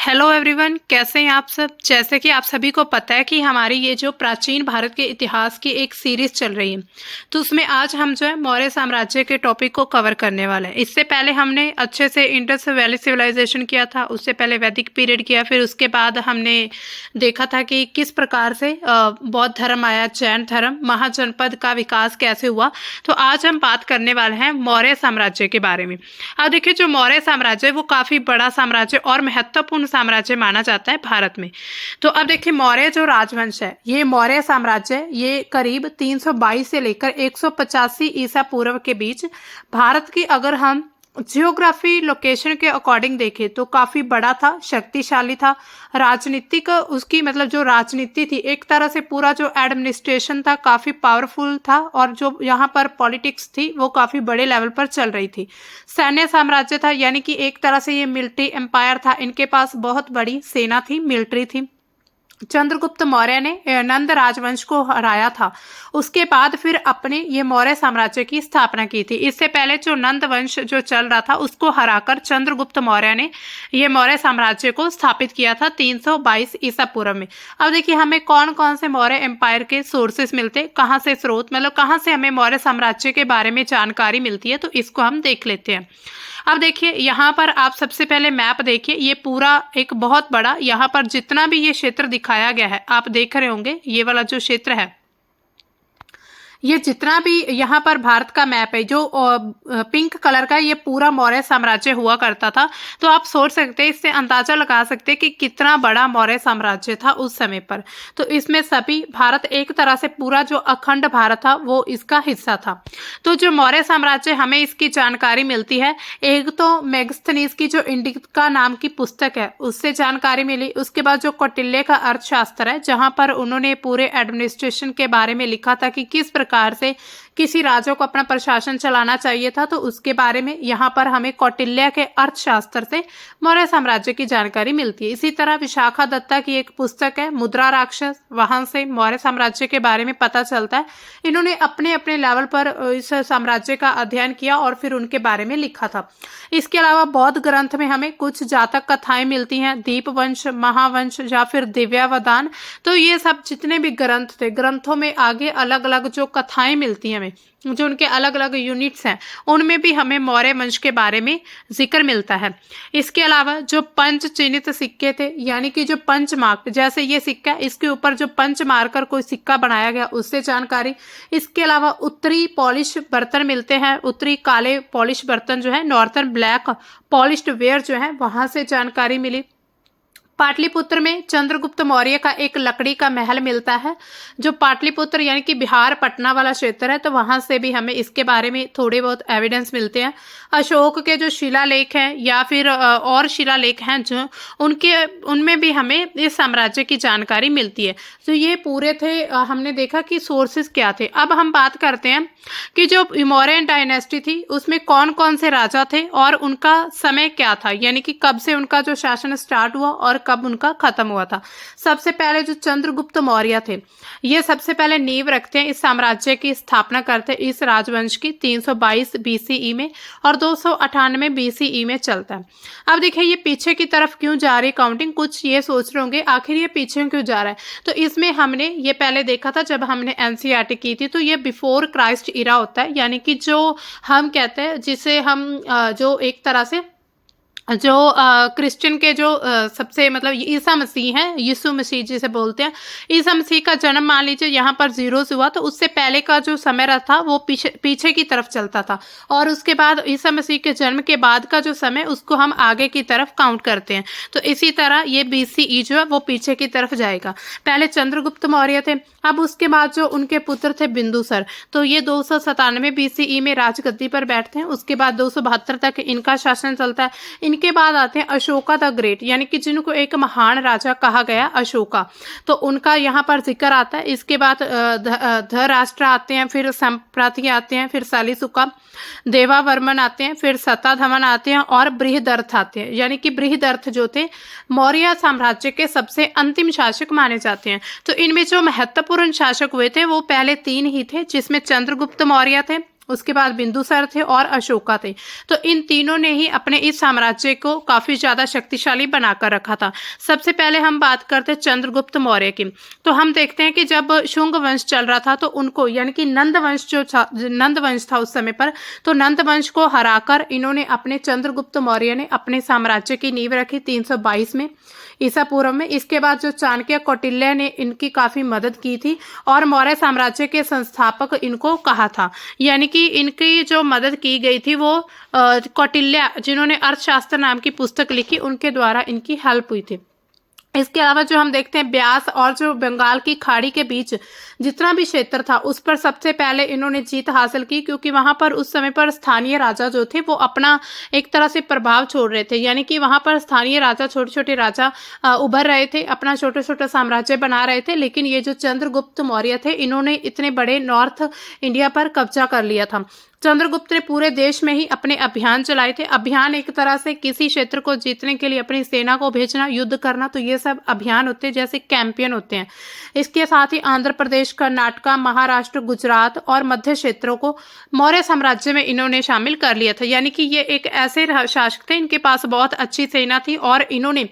Hello everyone, कैसे हैं आप सब। जैसे कि आप सभी को पता है कि हमारी ये जो प्राचीन भारत के इतिहास की एक सीरीज चल रही है, तो उसमें आज हम जो है मौर्य साम्राज्य के टॉपिक को कवर करने वाले हैं। इससे पहले हमने अच्छे से इंडस वैली सिविलाइजेशन किया था, उससे पहले वैदिक पीरियड किया, फिर उसके बाद हमने देखा था कि किस प्रकार से बौद्ध धर्म आया, जैन धर्म, महाजनपद का विकास कैसे हुआ। तो आज हम बात करने वाले हैं मौर्य साम्राज्य के बारे में। अब देखिए, जो मौर्य साम्राज्य है वो काफ़ी बड़ा साम्राज्य और महत्वपूर्ण साम्राज्य माना जाता है भारत में। तो अब देखिए, मौर्य जो राजवंश है, ये मौर्य साम्राज्य ये करीब 322 से लेकर 185 ईसा पूर्व के बीच भारत की अगर हम जियोग्राफी लोकेशन के अकॉर्डिंग देखें तो काफी बड़ा था, शक्तिशाली था। राजनीतिक उसकी मतलब जो राजनीति थी, एक तरह से पूरा जो एडमिनिस्ट्रेशन था काफी पावरफुल था, और जो यहाँ पर पॉलिटिक्स थी वो काफी बड़े लेवल पर चल रही थी। सैन्य साम्राज्य था, यानी कि एक तरह से ये मिलिट्री एम्पायर था। इनके पास बहुत बड़ी सेना थी, मिलिट्री थी। चंद्रगुप्त मौर्य ने नंद राजवंश को हराया था, उसके बाद फिर अपने ये मौर्य साम्राज्य की स्थापना की थी। इससे पहले जो नंद वंश जो चल रहा था उसको हराकर चंद्रगुप्त मौर्य ने ये मौर्य साम्राज्य को स्थापित किया था 322 ईसा पूर्व में। अब देखिए, हमें कौन कौन से मौर्य एम्पायर के सोर्सेस मिलते, कहाँ से स्रोत, मतलब कहाँ से हमें मौर्य साम्राज्य के बारे में जानकारी मिलती है, तो इसको हम देख लेते हैं। अब देखिए, यहाँ पर आप सबसे पहले मैप देखिए, ये पूरा एक बहुत बड़ा, यहाँ पर जितना भी ये क्षेत्र दिखाया गया है आप देख रहे होंगे, ये वाला जो क्षेत्र है, ये जितना भी यहाँ पर भारत का मैप है जो पिंक कलर का, ये पूरा मौर्य साम्राज्य हुआ करता था। तो आप सोच सकते हैं, इससे अंदाजा लगा सकते हैं कि कितना बड़ा मौर्य साम्राज्य था उस समय पर। तो इसमें सभी भारत एक तरह से पूरा जो अखंड भारत था वो इसका हिस्सा था। तो जो मौर्य साम्राज्य, हमें इसकी जानकारी मिलती है, एक तो मेगस्थनीज की जो इंडिका नाम की पुस्तक है उससे जानकारी मिली। उसके बाद जो कौटिल्य का अर्थशास्त्र है, जहाँ पर उन्होंने पूरे एडमिनिस्ट्रेशन के बारे में लिखा था कि किस प्रकार से किसी राजा को अपना प्रशासन चलाना चाहिए था, तो उसके बारे में यहाँ पर हमें कौटिल्य के अर्थशास्त्र से मौर्य साम्राज्य की जानकारी मिलती है। इसी तरह विशाखा दत्ता की एक पुस्तक है मुद्रा राक्षस, वहां से मौर्य साम्राज्य के बारे में पता चलता है। इन्होंने अपने अपने लेवल पर इस साम्राज्य का अध्ययन किया और फिर उनके बारे में लिखा था। इसके अलावा बौद्ध ग्रंथ में हमें कुछ जातक कथाएं मिलती हैं, दीपवंश, महावंश या फिर दिव्यावदान। तो ये सब जितने भी ग्रंथ थे, ग्रंथों में आगे अलग अलग जो कथाएं मिलती हैं, जो उनके अलग अलग यूनिट्स हैं, उनमें भी हमें मौर्य वंश के बारे में जिक्र मिलता है। इसके अलावा जो पंच चिन्हित सिक्के थे, यानी कि जो पंच मार्क, जैसे ये सिक्का, इसके ऊपर जो पंच मारकर कोई सिक्का बनाया गया, उससे जानकारी। इसके अलावा उत्तरी पॉलिश बर्तन मिलते हैं, उत्तरी काले पॉलिश बर्तन जो है, नॉर्थर्न ब्लैक पॉलिश्ड वेयर जो है, वहां से जानकारी मिली। पाटलिपुत्र में चंद्रगुप्त मौर्य का एक लकड़ी का महल मिलता है, जो पाटलिपुत्र यानी कि बिहार पटना वाला क्षेत्र है, तो वहां से भी हमें इसके बारे में थोड़े बहुत एविडेंस मिलते हैं। अशोक के जो शिलालेख हैं या फिर और शिलालेख हैं जो उनमें भी हमें इस साम्राज्य की जानकारी मिलती है। तो ये पूरे थे, हमने देखा कि सोर्सेस क्या थे। अब हम बात करते हैं कि जो मौर्यन डायनेस्टी थी उसमें कौन कौन से राजा थे और उनका समय क्या था, यानी कि कब से उनका जो शासन स्टार्ट हुआ और कब उनका खत्म हुआ था। सबसे पहले जो चंद्रगुप्त मौर्य थे, ये सबसे पहले नींव रखते हैं, इस साम्राज्य की स्थापना करते हैं, इस राजवंश की 322 बीसीई में, और 298 बीसीई में चलता है। अब देखिए, ये पीछे की तरफ क्यों जा रही काउंटिंग, कुछ ये सोच रहे होंगे आखिर ये पीछे क्यों जा रहा है। तो इसमें हमने ये पहले देखा था जब हमने एनसीईआरटी की थी, तो ये बिफोर क्राइस्ट इरा होता है, यानी कि जो हम कहते हैं, जिसे हम जो एक तरह से जो क्रिश्चियन के जो सबसे मतलब ईसा मसीह हैं, यीशु मसीह जिसे बोलते हैं, ईसा मसीह का जन्म मान लीजिए यहाँ पर 0 से हुआ, तो उससे पहले का जो समय रहा था वो पीछे की तरफ चलता था, और उसके बाद ईसा मसीह के जन्म के बाद का जो समय उसको हम आगे की तरफ काउंट करते हैं। तो इसी तरह ये बीसीई जो है वो पीछे की तरफ जाएगा। पहले चंद्रगुप्त मौर्य थे, अब उसके बाद जो उनके पुत्र थे बिंदुसर, तो ये 297 बीसीई में राजगद्दी पर बैठते हैं। उसके बाद 272 तक इनका शासन चलता है। इनके बाद आते हैं अशोका द ग्रेट, यानी कि जिनको एक महान राजा कहा गया, अशोका, तो उनका यहाँ पर जिक्र आता है। इसके बाद धराष्ट्र आते हैं, फिर संप्राति आते हैं, फिर सालिसुका, देवावर्मन आते हैं, फिर सताधमन आते हैं और बृहदर्थ आते हैं, यानी कि बृहदर्थ जो थे मौर्य साम्राज्य के सबसे अंतिम शासक माने जाते हैं। तो इनमें जो महत्वपूर्ण शासक हुए थे वो पहले 3 ही थे, जिसमें चंद्रगुप्त मौर्य थे, उसके बाद बिंदुसार थे और अशोका थे। तो इन तीनों ने ही अपने इस साम्राज्य को काफी ज्यादा शक्तिशाली बनाकर रखा था। सबसे पहले हम बात करते हैं चंद्रगुप्त मौर्य की। तो हम देखते हैं कि जब शुंग वंश चल रहा था तो उनको यानी कि नंद वंश नंद वंश था उस समय पर, तो नंद वंश को हराकर इन्होंने अपने चंद्रगुप्त मौर्य ने अपने साम्राज्य की नींव रखी 322 में ईसा पूर्व में। इसके बाद जो चाणक्य कौटिल्य ने इनकी काफी मदद की थी और मौर्य साम्राज्य के संस्थापक इनको कहा था। यानी कि इनकी जो मदद की गई थी वो कौटिल्य, जिन्होंने अर्थशास्त्र नाम की पुस्तक लिखी, उनके द्वारा इनकी हेल्प हुई थी। इसके अलावा जो हम देखते हैं ब्यास और जो बंगाल की खाड़ी के बीच जितना भी क्षेत्र था उस पर सबसे पहले इन्होंने जीत हासिल की, क्योंकि वहां पर उस समय पर स्थानीय राजा जो थे वो अपना एक तरह से प्रभाव छोड़ रहे थे। यानी कि वहां पर स्थानीय राजा, छोटे छोटे राजा उभर रहे थे, अपना छोटे छोटे साम्राज्य बना रहे थे। लेकिन ये जो चंद्रगुप्त मौर्य थे इन्होंने इतने बड़े नॉर्थ इंडिया पर कब्जा कर लिया था। चंद्रगुप्त ने पूरे देश में ही अपने अभियान चलाए थे। अभियान एक तरह से किसी क्षेत्र को जीतने के लिए अपनी सेना को भेजना, युद्ध करना, तो ये सब अभियान होते हैं, जैसे कैंपेन होते हैं। इसके साथ ही आंध्र प्रदेश, कर्नाटक, महाराष्ट्र, गुजरात और मध्य क्षेत्रों को मौर्य साम्राज्य में इन्होंने शामिल कर लिया था। यानी कि ये एक ऐसे शासक थे, इनके पास बहुत अच्छी सेना थी और इन्होंने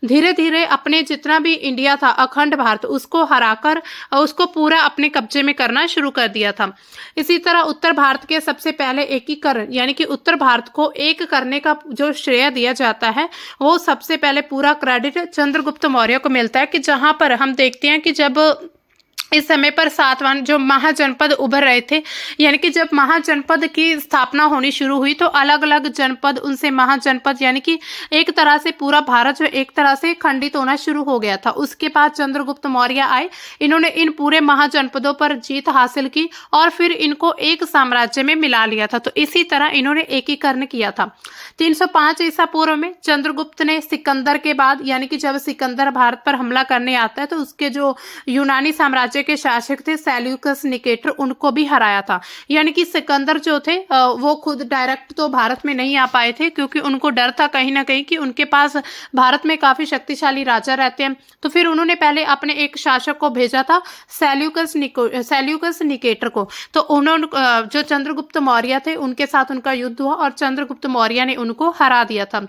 धीरे धीरे अपने जितना भी इंडिया था, अखंड भारत, उसको हराकर उसको पूरा अपने कब्जे में करना शुरू कर दिया था। इसी तरह उत्तर भारत के सबसे पहले एकीकरण, यानी कि उत्तर भारत को एक करने का जो श्रेय दिया जाता है वो सबसे पहले पूरा क्रेडिट चंद्रगुप्त मौर्य को मिलता है। कि जहां पर हम देखते हैं कि जब इस समय पर सातवां जो महाजनपद उभर रहे थे, यानी कि जब महाजनपद की स्थापना होनी शुरू हुई तो अलग अलग जनपद, उनसे महाजनपद, यानी कि एक तरह से पूरा भारत जो एक तरह से खंडित होना शुरू हो गया था। उसके बाद चंद्रगुप्त मौर्य आए, इन्होंने इन पूरे महाजनपदों पर जीत हासिल की और फिर इनको एक साम्राज्य में मिला लिया था। तो इसी तरह इन्होंने एकीकरण किया था। 305 ईसा पूर्व में चंद्रगुप्त ने सिकंदर के बाद, यानी कि जब सिकंदर भारत पर हमला करने आता है तो उसके जो यूनानी साम्राज्य के शासक थे सेल्यूकस निकेटर, उनको भी हराया था। यानी कि सिकंदर जो थे वो खुद डायरेक्ट तो भारत में नहीं आ पाए थे, क्योंकि उनको डर था कहीं ना कहीं कि उनके पास भारत में काफी शक्तिशाली राजा रहते हैं। तो फिर उन्होंने पहले अपने एक शासक को भेजा था सेल्यूकस निकेटर को। तो उन्होंने जो चंद्रगुप्त मौर्य थे उनके साथ उनका युद्ध हुआ और चंद्रगुप्त मौर्य ने उनको हरा दिया था।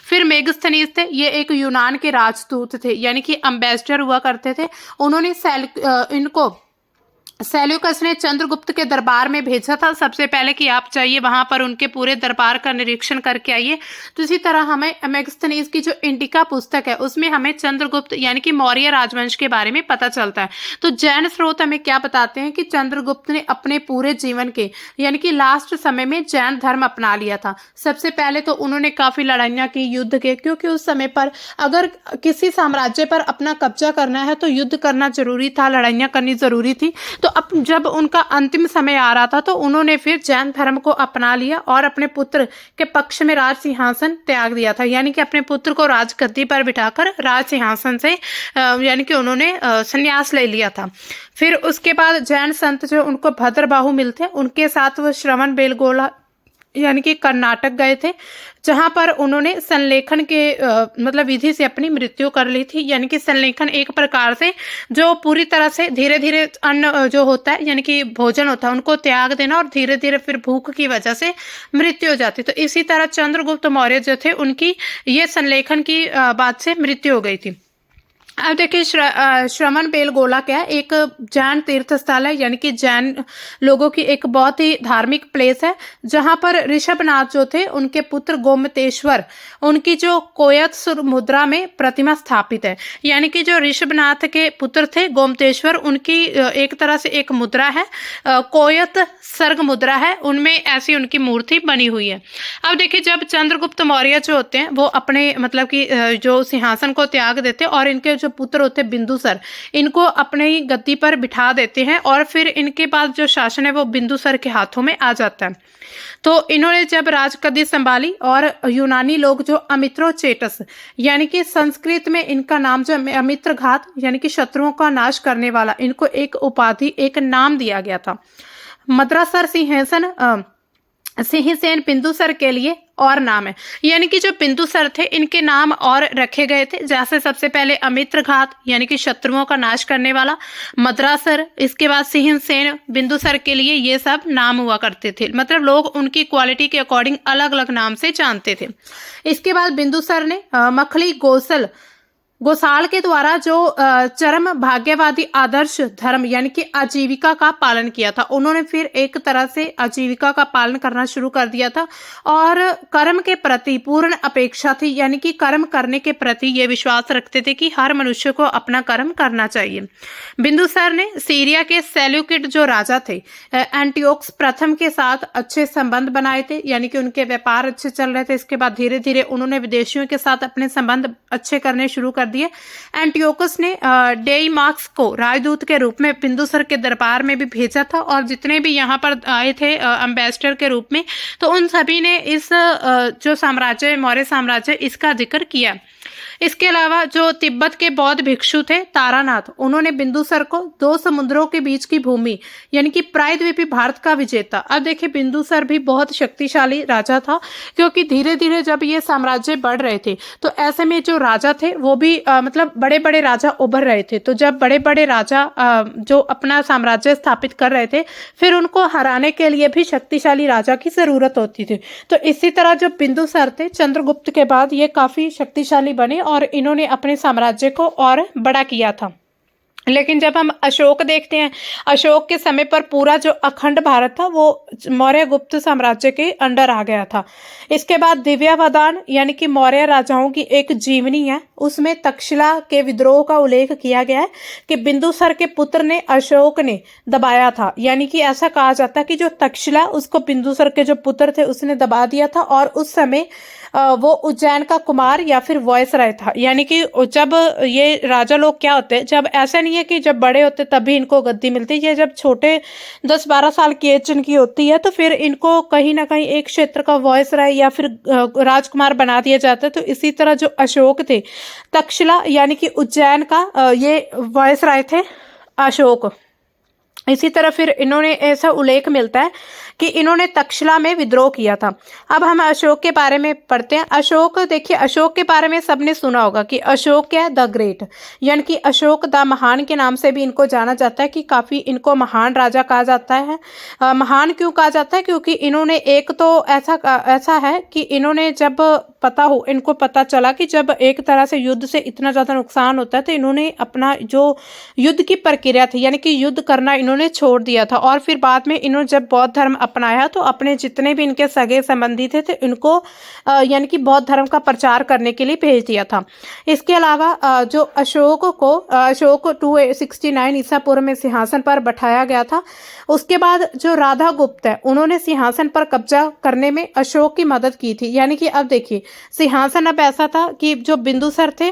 फिर मेगस्थनीज थे, ये एक यूनान के राजदूत थे, यानी कि एम्बेसडर हुआ करते थे। उन्होंने इनको सेल्यूकस ने चंद्रगुप्त के दरबार में भेजा था सबसे पहले कि आप जाइए वहां पर उनके पूरे दरबार का निरीक्षण करके आइए। तो इसी तरह हमें मेगस्थनीज की जो इंडिका पुस्तक है उसमें हमें चंद्रगुप्त यानी कि मौर्य राजवंश के बारे में पता चलता है। तो जैन स्रोत हमें क्या बताते हैं कि चंद्रगुप्त ने अपने पूरे जीवन के यानी कि लास्ट समय में जैन धर्म अपना लिया था। सबसे पहले तो उन्होंने काफी लड़ाइयां की, युद्ध के, क्योंकि उस समय पर अगर किसी साम्राज्य पर अपना कब्जा करना है तो युद्ध करना जरूरी था, लड़ाइयां करनी जरूरी थी। तो अब जब उनका अंतिम समय आ रहा था तो उन्होंने फिर जैन धर्म को अपना लिया और अपने पुत्र के पक्ष में राज सिंहासन त्याग दिया था। यानी कि अपने पुत्र को राजगद्दी पर बिठाकर राज सिंहासन से यानी कि उन्होंने संन्यास ले लिया था। फिर उसके बाद जैन संत जो उनको भद्रबाहु मिलते हैं, उनके साथ वो श्रवण बेलगोला यानी कि कर्नाटक गए थे, जहां पर उन्होंने संलेखन के मतलब विधि से अपनी मृत्यु कर ली थी। यानी कि संलेखन एक प्रकार से जो पूरी तरह से धीरे धीरे अन्न जो होता है यानी कि भोजन होता है उनको त्याग देना और धीरे धीरे फिर भूख की वजह से मृत्यु हो जाती। तो इसी तरह चंद्रगुप्त मौर्य जो थे उनकी ये संलेखन की बात से मृत्यु हो गई थी। अब देखिए श्रवण बेलगोला क्या है, एक जैन तीर्थ स्थल है, यानी कि जैन लोगों की एक बहुत ही धार्मिक प्लेस है, जहां पर ऋषभनाथ जो थे उनके पुत्र गोमतेश्वर, उनकी जो कोयत मुद्रा में प्रतिमा स्थापित है। यानी कि जो ऋषभनाथ के पुत्र थे गोमतेश्वर, उनकी एक तरह से एक मुद्रा है, कोयत सर्ग मुद्रा है, उनमें ऐसी उनकी मूर्ति बनी हुई है। अब देखिए जब चंद्रगुप्त मौर्य जो होते हैं वो अपने मतलब कि जो सिंहासन को त्याग देते हैं और इनके जो पुत्र होते हैं बिंदुसर, इनको अपने ही गद्दी पर बिठा देते हैं और फिर इनके बाद जो शासन है वो बिंदुसर के हाथों में आ जाता है। तो इन्होंने जब राजगद्दी संभाली और यूनानी लोग जो अमित्रोचेटस यानी कि संस्कृत में इनका नाम जो अमित्रघात यानी कि शत्रुओं का नाश करने वाला, इनको एक उपाधि एक नाम दिया गया था। मद्रासर सिंहासन सिंहसेन बिंदुसार के लिए और नाम है, यानी कि जो बिंदुसार थे इनके नाम और रखे गए थे। जैसे सबसे पहले अमित्र घात यानी कि शत्रुओं का नाश करने वाला, मद्रासर, इसके बाद सिंहसेन बिंदुसार के लिए ये सब नाम हुआ करते थे। मतलब लोग उनकी क्वालिटी के अकॉर्डिंग अलग अलग नाम से जानते थे। इसके बाद बिंदुसार ने मखली गोसाल के द्वारा जो चरम भाग्यवादी आदर्श धर्म यानी कि आजीविका का पालन किया था। उन्होंने फिर एक तरह से आजीविका का पालन करना शुरू कर दिया था और कर्म के प्रति पूर्ण अपेक्षा थी, यानी कि कर्म करने के प्रति ये विश्वास रखते थे कि हर मनुष्य को अपना कर्म करना चाहिए। बिंदुसार ने सीरिया के सेल्यूकिड जो राजा थे एंटियोक्स प्रथम के साथ अच्छे संबंध बनाए थे, यानी कि उनके व्यापार अच्छे चल रहे थे। इसके बाद धीरे धीरे उन्होंने विदेशियों के साथ अपने संबंध अच्छे करने शुरू कर दिए। एंटियोकस ने डेईमार्कस को राजदूत के रूप में बिंदुसार के दरबार में भी भेजा था और जितने भी यहाँ पर आए थे एम्बेसडर के रूप में, तो उन सभी ने इस जो साम्राज्य मौर्य साम्राज्य इसका जिक्र किया। इसके अलावा जो तिब्बत के बौद्ध भिक्षु थे तारानाथ, उन्होंने बिंदुसार को दो समुद्रों के बीच की भूमि यानी कि प्रायद्वीपी भारत का विजेता। अब देखिए बिंदुसार भी बहुत शक्तिशाली राजा था, क्योंकि धीरे धीरे जब ये साम्राज्य बढ़ रहे थे तो ऐसे में जो राजा थे वो भी मतलब बड़े बड़े राजा उभर रहे थे। तो जब बड़े बड़े राजा जो अपना साम्राज्य स्थापित कर रहे थे, फिर उनको हराने के लिए भी शक्तिशाली राजा की जरूरत होती थी। तो इसी तरह जो बिंदुसार थे चंद्रगुप्त के बाद ये काफी शक्तिशाली बने और इन्होंने अपने साम्राज्य को और बड़ा किया था। लेकिन जब हम अशोक देखते हैं, अशोक के समय पर पूरा जो अखंड भारत था वो मौर्य गुप्त साम्राज्य के अंडर आ गया था। इसके बाद दिव्यावदान यानी कि मौर्य राजाओं की एक जीवनी है, उसमें तक्षशिला के विद्रोह का उल्लेख किया गया है कि बिंदुसार के पुत्र ने अशोक ने दबाया था। यानी कि ऐसा कहा जाता है कि जो तक्षशिला उसको बिंदुसार के जो पुत्र थे उसने दबा दिया था और उस समय वो उज्जैन का कुमार या फिर वॉयसराय था। यानी कि जब ये राजा लोग क्या होते हैं, जब ऐसा नहीं है कि जब बड़े होते तभी इनको गद्दी मिलती है, ये जब छोटे 10-12 साल की एज इनकी होती है तो फिर इनको कहीं ना कहीं एक क्षेत्र का वॉयसराय या फिर राजकुमार बना दिया जाता है। तो इसी तरह जो अशोक थे तक्षशिला यानी कि उज्जैन का ये वॉयसराय थे अशोक। इसी तरह फिर इन्होंने ऐसा उल्लेख मिलता है कि इन्होंने तक्षशिला में विद्रोह किया था। अब हम अशोक के बारे में पढ़ते हैं। अशोक, देखिए अशोक के बारे में सबने सुना होगा कि अशोक क्या है, द ग्रेट, यानी कि अशोक द महान के नाम से भी इनको जाना जाता है कि काफ़ी इनको महान राजा कहा जाता है। महान क्यों कहा जाता है, क्योंकि इन्होंने एक तो ऐसा है कि इन्होंने जब इनको पता चला कि जब एक तरह से युद्ध से इतना ज़्यादा नुकसान होता है तो इन्होंने अपना जो युद्ध की प्रक्रिया थी यानी कि युद्ध करना इन्होंने छोड़ दिया था। और फिर बाद में इन्होंने जब बौद्ध धर्म अपनाया तो अपने जितने भी इनके सगे संबंधी थे तो इनको यानी कि बौद्ध धर्म का प्रचार करने के लिए भेज दिया था। इसके अलावा जो अशोक 269 ईसा पूर्व में सिंहासन पर बैठाया गया था। उसके बाद जो राधा गुप्त है उन्होंने सिंहासन पर कब्जा करने में अशोक की मदद की थी। यानी कि अब देखिए सिंहासन अब ऐसा था कि जो बिंदुसार थे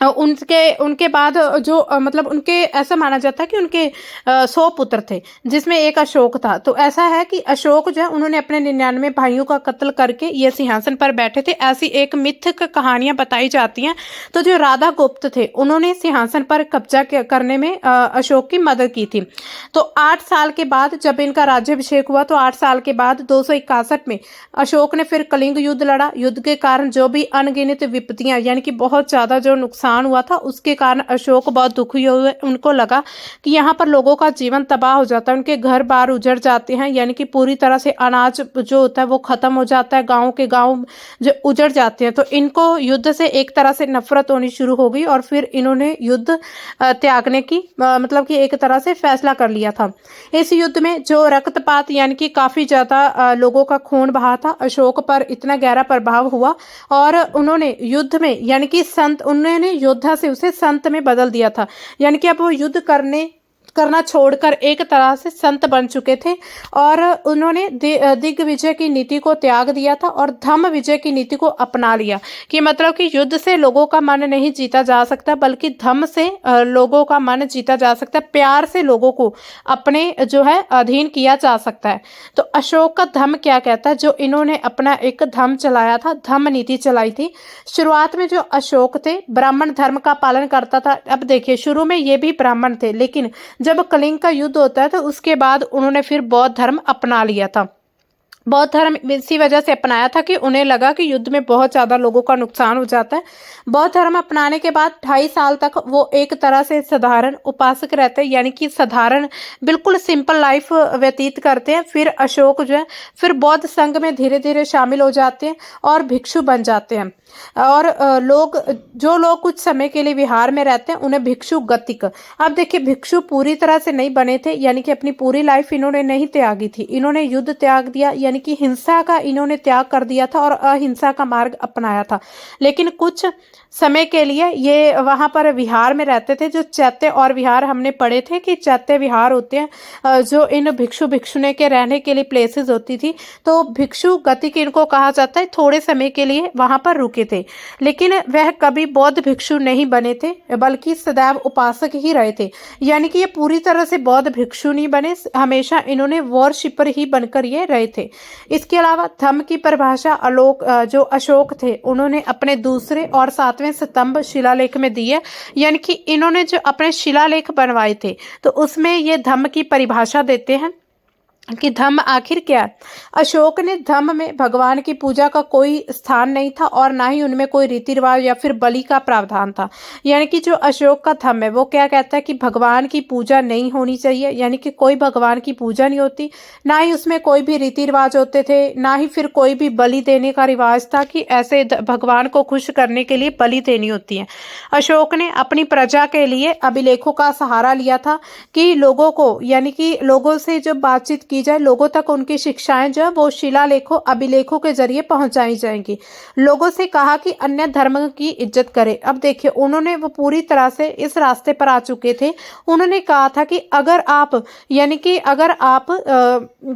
उनके बाद जो मतलब उनके ऐसा माना जाता है कि उनके 100 पुत्र थे जिसमें एक अशोक था। तो ऐसा है कि अशोक जो है उन्होंने अपने 99 भाइयों का कत्ल करके ये सिंहासन पर बैठे थे, ऐसी एक मिथक कहानियां बताई जाती हैं। तो जो राधा गुप्त थे उन्होंने सिंहासन पर कब्जा करने में अशोक की मदद की थी। तो 8 साल के बाद जब इनका राज्याभिषेक हुआ तो 8 साल के बाद 261 में अशोक ने फिर कलिंग युद्ध लड़ा। युद्ध के कारण जो भी अनगिनत विपत्तियां यानी कि बहुत ज़्यादा जो नुकसान हुआ था उसके कारण अशोक बहुत दुखी हुए। उनको लगा कि यहाँ पर लोगों का जीवन तबाह हो जाता है, उनके घर बार उजड़ जाते हैं, यानी कि पूरी तरह से अनाज जो होता है वो खत्म हो जाता है, गांव के गांव जो उजड़ जाते हैं। तो इनको युद्ध से एक तरह से नफरत होनी शुरू हो गई और फिर इन्होंने युद्ध त्यागने की मतलब कि एक तरह से फैसला कर लिया था। इस युद्ध में जो रक्तपात यानी कि काफ़ी ज़्यादा लोगों का खून बहा था, अशोक पर इतना गहरा प्रभाव हुआ और उन्होंने युद्ध में यानी कि उन्होंने योद्धा से उसे संत में बदल दिया था। यानी कि अब वो युद्ध करना छोड़कर एक तरह से संत बन चुके थे और उन्होंने दिग्विजय की नीति को त्याग दिया था और धम्म विजय की नीति को अपना लिया। कि मतलब कि युद्ध से लोगों का मन नहीं जीता जा सकता बल्कि धम्म से लोगों का मन जीता जा सकता है, प्यार से लोगों को अपने जो है अधीन किया जा सकता है। तो अशोक का धम्म क्या कहता है, जो इन्होंने अपना एक धम्म चलाया था, धम्म नीति चलाई थी। शुरुआत में जो अशोक थे ब्राह्मण धर्म का पालन करता था। अब देखिए शुरू में ये भी ब्राह्मण थे, लेकिन जब कलिंग का युद्ध होता है तो उसके बाद उन्होंने फिर बौद्ध धर्म अपना लिया था। बौद्ध धर्म इसी वजह से अपनाया था कि उन्हें लगा कि युद्ध में बहुत ज़्यादा लोगों का नुकसान हो जाता है। बौद्ध धर्म अपनाने के बाद 2.5 साल तक वो एक तरह से साधारण उपासक रहते हैं, यानी कि साधारण बिल्कुल सिंपल लाइफ व्यतीत करते हैं। फिर अशोक जो है फिर बौद्ध संघ में धीरे धीरे शामिल हो जाते हैं और भिक्षु बन जाते हैं। और जो लोग कुछ समय के लिए विहार में रहते हैं उन्हें भिक्षु गतिक। अब देखिए, भिक्षु पूरी तरह से नहीं बने थे, यानी कि अपनी पूरी लाइफ इन्होंने नहीं त्यागी थी। इन्होंने युद्ध त्याग दिया, यानी कि हिंसा का इन्होंने त्याग कर दिया था और अहिंसा का मार्ग अपनाया था। लेकिन कुछ समय के लिए ये वहाँ पर विहार में रहते थे। जो चैत्य और विहार हमने पढ़े थे कि चैत्य विहार होते हैं जो इन भिक्षु भिक्षुणी के रहने के लिए प्लेसेस होती थी, तो भिक्षु गतिक इनको कहा जाता है। थोड़े समय के लिए वहाँ पर रुके थे, लेकिन वह कभी बौद्ध भिक्षु नहीं बने थे, बल्कि सदैव उपासक ही रहे थे। यानी कि ये पूरी तरह से बौद्ध भिक्षु नहीं बने, हमेशा इन्होंने वॉरशिपर ही बनकर ये रहे थे। इसके अलावा धम्म की परिभाषा जो अशोक थे उन्होंने अपने दूसरे और 7वें स्तंभ शिलालेख में दी है। यानी कि इन्होंने जो अपने शिलालेख बनवाए थे तो उसमें ये धम्म की परिभाषा देते हैं कि धम्म आखिर क्या है। अशोक ने धम्म में भगवान की पूजा का कोई स्थान नहीं था और ना ही उनमें कोई रीति रिवाज या फिर बलि का प्रावधान था। यानी कि जो अशोक का धम्म है वो क्या कहता है कि भगवान की पूजा नहीं होनी चाहिए, यानी कि कोई भगवान की पूजा नहीं होती, ना ही उसमें कोई भी रीति रिवाज होते थे, ना ही फिर कोई भी बलि देने का रिवाज था कि ऐसे भगवान को खुश करने के लिए बलि देनी होती है। अशोक ने अपनी प्रजा के लिए अभिलेखों का सहारा लिया था कि लोगों को, यानी कि लोगों से जो बातचीत की जाए, लोगों तक उनकी शिक्षाएं जो है वो शिलालेखों अभिलेखों के जरिए पहुंचाई जाएंगी। लोगों से कहा कि अन्य धर्म की इज्जत करें। अब देखिए, उन्होंने वो पूरी तरह से इस रास्ते पर आ चुके थे। उन्होंने कहा था कि अगर आप, यानी कि अगर आप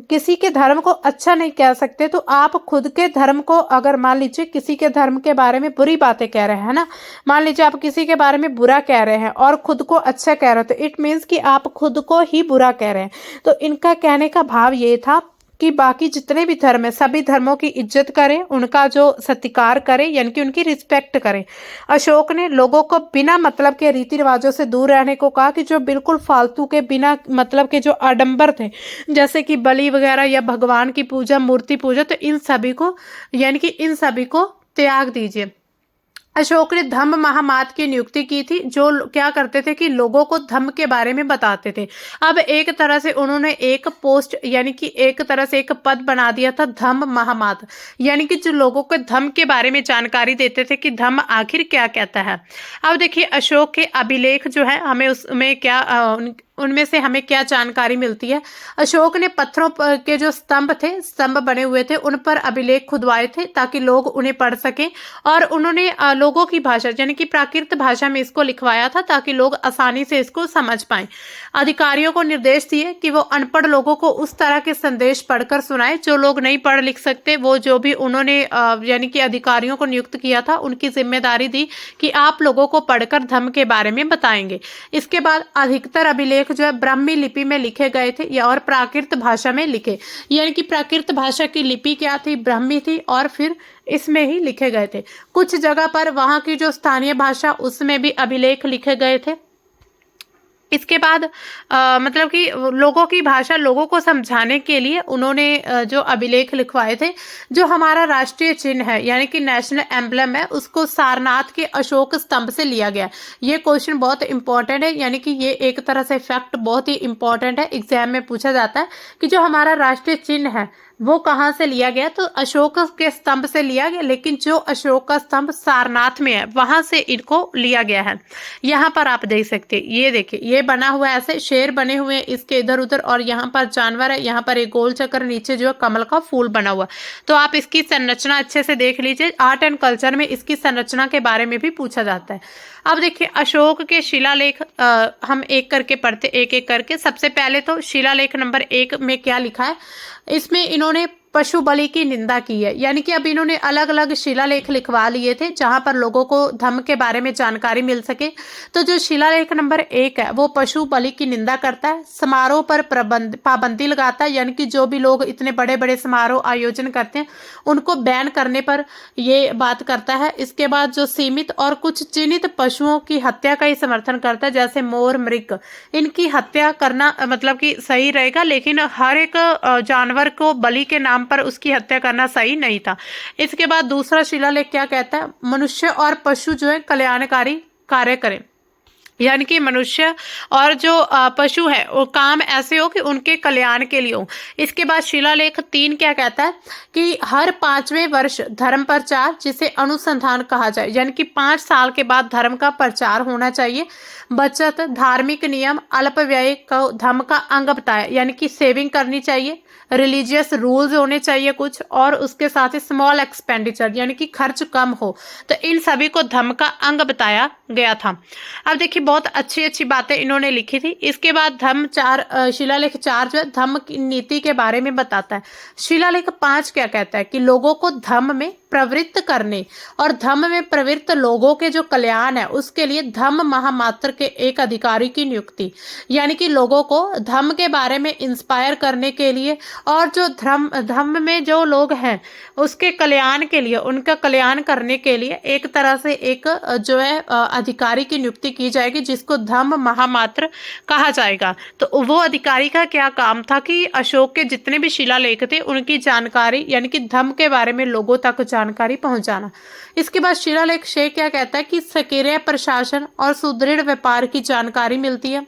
किसी के धर्म को अच्छा नहीं कह सकते तो आप खुद के धर्म को, अगर मान लीजिए किसी के धर्म के बारे में बुरी बातें कह रहे हैं ना, मान लीजिए आप किसी के बारे में बुरा कह रहे हैं और खुद को अच्छा कह रहे हो, तो इट मीन्स कि आप खुद को ही बुरा कह रहे हैं। तो इनका कहने का भाव ये था कि बाकी जितने भी धर्म है सभी धर्मों की इज्जत करें, उनका जो सत्कार करें, यानी कि उनकी रिस्पेक्ट करें। अशोक ने लोगों को बिना मतलब के रीति रिवाजों से दूर रहने को कहा कि जो बिल्कुल फालतू के बिना मतलब के जो आडंबर थे, जैसे कि बलि वगैरह या भगवान की पूजा, मूर्ति पूजा, तो इन सभी को, यानी कि इन सभी को त्याग दीजिए। अशोक ने धम्म महामात की नियुक्ति की थी, जो क्या करते थे कि लोगों को धम्म के बारे में बताते थे। अब एक तरह से उन्होंने एक पोस्ट, यानी कि एक तरह से एक पद बना दिया था धम्म महामात, यानी कि जो लोगों को धम्म के बारे में जानकारी देते थे कि धम्म आखिर क्या कहता है। अब देखिए, अशोक के अभिलेख जो है हमें उसमें क्या उनमें से हमें क्या जानकारी मिलती है। अशोक ने पत्थरों के जो स्तंभ बने हुए थे उन पर अभिलेख खुदवाए थे ताकि लोग उन्हें पढ़ सकें, और उन्होंने लोगों की भाषा, यानी कि प्राकृत भाषा में इसको लिखवाया था ताकि लोग आसानी से इसको समझ पाएं। अधिकारियों को निर्देश दिए कि वो अनपढ़ लोगों को उस तरह के संदेश पढ़कर सुनाए जो लोग नहीं पढ़ लिख सकते। वो जो भी उन्होंने यानी कि अधिकारियों को नियुक्त किया था उनकी जिम्मेदारी दी कि आप लोगों को पढ़कर धम्म के बारे में बताएंगे। इसके बाद अधिकतर अभिलेख जो है ब्राह्मी लिपि में लिखे गए थे या और प्राकृत भाषा में लिखे, यानी कि प्राकृत भाषा की लिपि क्या थी, ब्राह्मी थी, और फिर इसमें ही लिखे गए थे। कुछ जगह पर वहां की जो स्थानीय भाषा उसमें भी अभिलेख लिखे गए थे। इसके बाद मतलब कि लोगों की भाषा, लोगों को समझाने के लिए उन्होंने जो अभिलेख लिखवाए थे। जो हमारा राष्ट्रीय चिन्ह है, यानी कि नेशनल एम्बलम है, उसको सारनाथ के अशोक स्तंभ से लिया गया। ये क्वेश्चन बहुत इंपॉर्टेंट है, यानी कि ये एक तरह से फैक्ट बहुत ही इंपॉर्टेंट है, एग्जाम में पूछा जाता है कि जो हमारा राष्ट्रीय चिन्ह है वो कहाँ से लिया गया, तो अशोक के स्तंभ से लिया गया। लेकिन जो अशोक का स्तंभ सारनाथ में है वहां से इनको लिया गया है। यहाँ पर आप देख सकते हैं, ये देखिए, ये बना हुआ है, ऐसे शेर बने हुए हैं इसके इधर उधर, और यहाँ पर जानवर है, यहाँ पर एक गोल चक्कर, नीचे जो है कमल का फूल बना हुआ। तो आप इसकी संरचना अच्छे से देख लीजिए। आर्ट एंड कल्चर में इसकी संरचना के बारे में भी पूछा जाता है। अब देखिए, अशोक के शिलालेख हम एक करके पढ़ते, एक एक करके। सबसे पहले तो शिलालेख नंबर 1 में क्या लिखा है, इसमें इन्होंने पशु बलि की निंदा की है। यानी कि अब इन्होंने अलग अलग शिलालेख लिखवा लिए थे जहां पर लोगों को धम्म के बारे में जानकारी मिल सके। तो जो शिलालेख नंबर 1 है वो पशु बलि की निंदा करता है, समारोह पर पाबंदी लगाता है, यानी कि जो भी लोग इतने बड़े बड़े समारोह आयोजन करते हैं उनको बैन करने पर ये बात करता है। इसके बाद जो सीमित और कुछ चिन्हित पशुओं की हत्या का ही समर्थन करता है, जैसे मोर, मृग, इनकी हत्या करना मतलब कि सही रहेगा, लेकिन हर एक जानवर को बलि के नाम धर्म पर उसकी हत्या करना सही नहीं था। इसके बाद दूसरा शिलालेख क्या कहता है, मनुष्य और पशु जो है कल्याणकारी कार्य करें, यानी कि मनुष्य और जो पशु है वो काम ऐसे हो कि उनके कल्याण के लिए हो। इसके बाद शिलालेख 3 क्या कहता है कि हर 5वें वर्ष धर्म प्रचार, जिसे अनुसंधान कहा जाए, यानी कि 5 साल के बाद धर्म का प्रचार होना चाहिए। बचत, धार्मिक नियम, अल्पव्यय को धर्म का अंग बताया, यानी कि सेविंग करनी चाहिए, रिलीजियस रूल्स होने चाहिए कुछ, और उसके साथ ही स्मॉल एक्सपेंडिचर, यानी कि खर्च कम हो। तो इन सभी को धर्म का अंग बताया गया था। अब देखिए बहुत अच्छी अच्छी बातें इन्होंने लिखी थी। इसके बाद शिलालेख 4 जो है धम्म की नीति के बारे में बताता है। शिलालेख 5 क्या कहता है कि लोगों को धम्म में प्रवृत्त करने और धम्म में प्रवृत्त लोगों के जो कल्याण है उसके लिए धम्म महामात्र के एक अधिकारी की नियुक्ति, यानी कि लोगों को धम्म के बारे में इंस्पायर करने के लिए और जो धम्म में जो लोग हैं उसके कल्याण के लिए, उनका कल्याण करने के लिए एक तरह से एक जो है अधिकारी की नियुक्ति की जाएगी, जिसको धम्म महामात्र कहा जाएगा। तो वो अधिकारी का क्या काम था कि अशोक के जितने भी शिलालेख थे उनकी जानकारी, यानी कि धम्म के बारे में लोगों तक जानकारी पहुंचाना। इसके बाद शिलालेख 6 क्या कहता है कि सक्रिय प्रशासन और सुदृढ़ व्यापार की जानकारी मिलती है,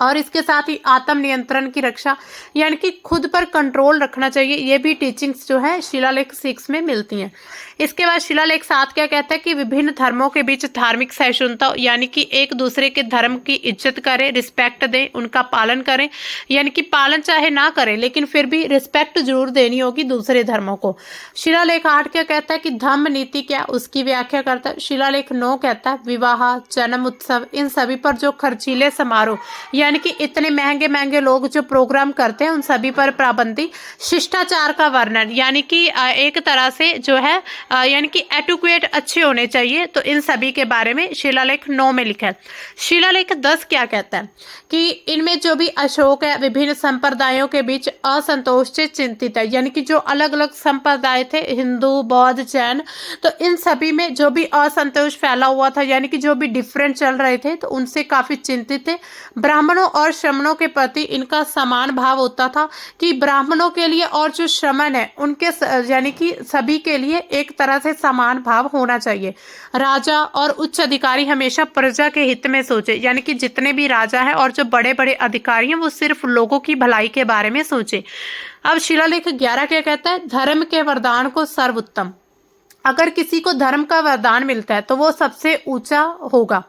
और इसके साथ ही आत्म नियंत्रण की रक्षा, यानी कि खुद पर कंट्रोल रखना चाहिए। ये भी टीचिंग्स जो है शिलालेख 6 में मिलती हैं। इसके बाद शिलालेख 7 क्या कहता है कि विभिन्न धर्मों के बीच धार्मिक सहिष्णुता, यानी कि एक दूसरे के धर्म की इज्जत करें, रिस्पेक्ट दें, उनका पालन करें, यानी कि पालन चाहे ना करें लेकिन फिर भी रिस्पेक्ट जरूर देनी होगी दूसरे धर्मों को। शिलालेख 8 क्या कहता है कि धम्म नीति क्या, उसकी व्याख्या करता है। शिलालेख 9 कहता है विवाह, जन्म उत्सव, इन सभी पर जो खर्चीले समारोह, यानी कि इतने महंगे महंगे लोग जो प्रोग्राम करते हैं उन सभी पर पाबंदी। शिष्टाचार का वर्णन, यानी कि एक तरह से जो है यानी कि एडुकेट अच्छे होने चाहिए, तो इन सभी के बारे में शिलालेख 9 में लिखा है। शिलालेख 10 क्या कहता है कि इनमें जो भी अशोक है विभिन्न संप्रदायों के बीच असंतोष से चिंतित है, यानी कि जो अलग अलग संप्रदाय थे, हिंदू, बौद्ध, जैन, तो इन सभी में जो भी असंतोष फैला हुआ था, यानी कि जो भी डिफरेंट चल रहे थे, तो उनसे काफी चिंतित थे। ब्राह्मणों और श्रमणों के प्रति इनका समान भाव होता था कि ब्राह्मणों के लिए और जो श्रमण है उनके यानी कि सभी के लिए एक तरह से समान भाव होना चाहिए। राजा और उच्च अधिकारी हमेशा प्रजा के हित में सोचे, यानी कि जितने भी राजा है और जो बड़े बड़े अधिकारी हैं वो सिर्फ लोगों की भलाई के बारे में सोचे। अब शिलालेख 11 क्या कहता है, धर्म के वरदान को सर्वोत्तम, अगर किसी को धर्म का वरदान मिलता है तो वो सबसे ऊंचा होगा।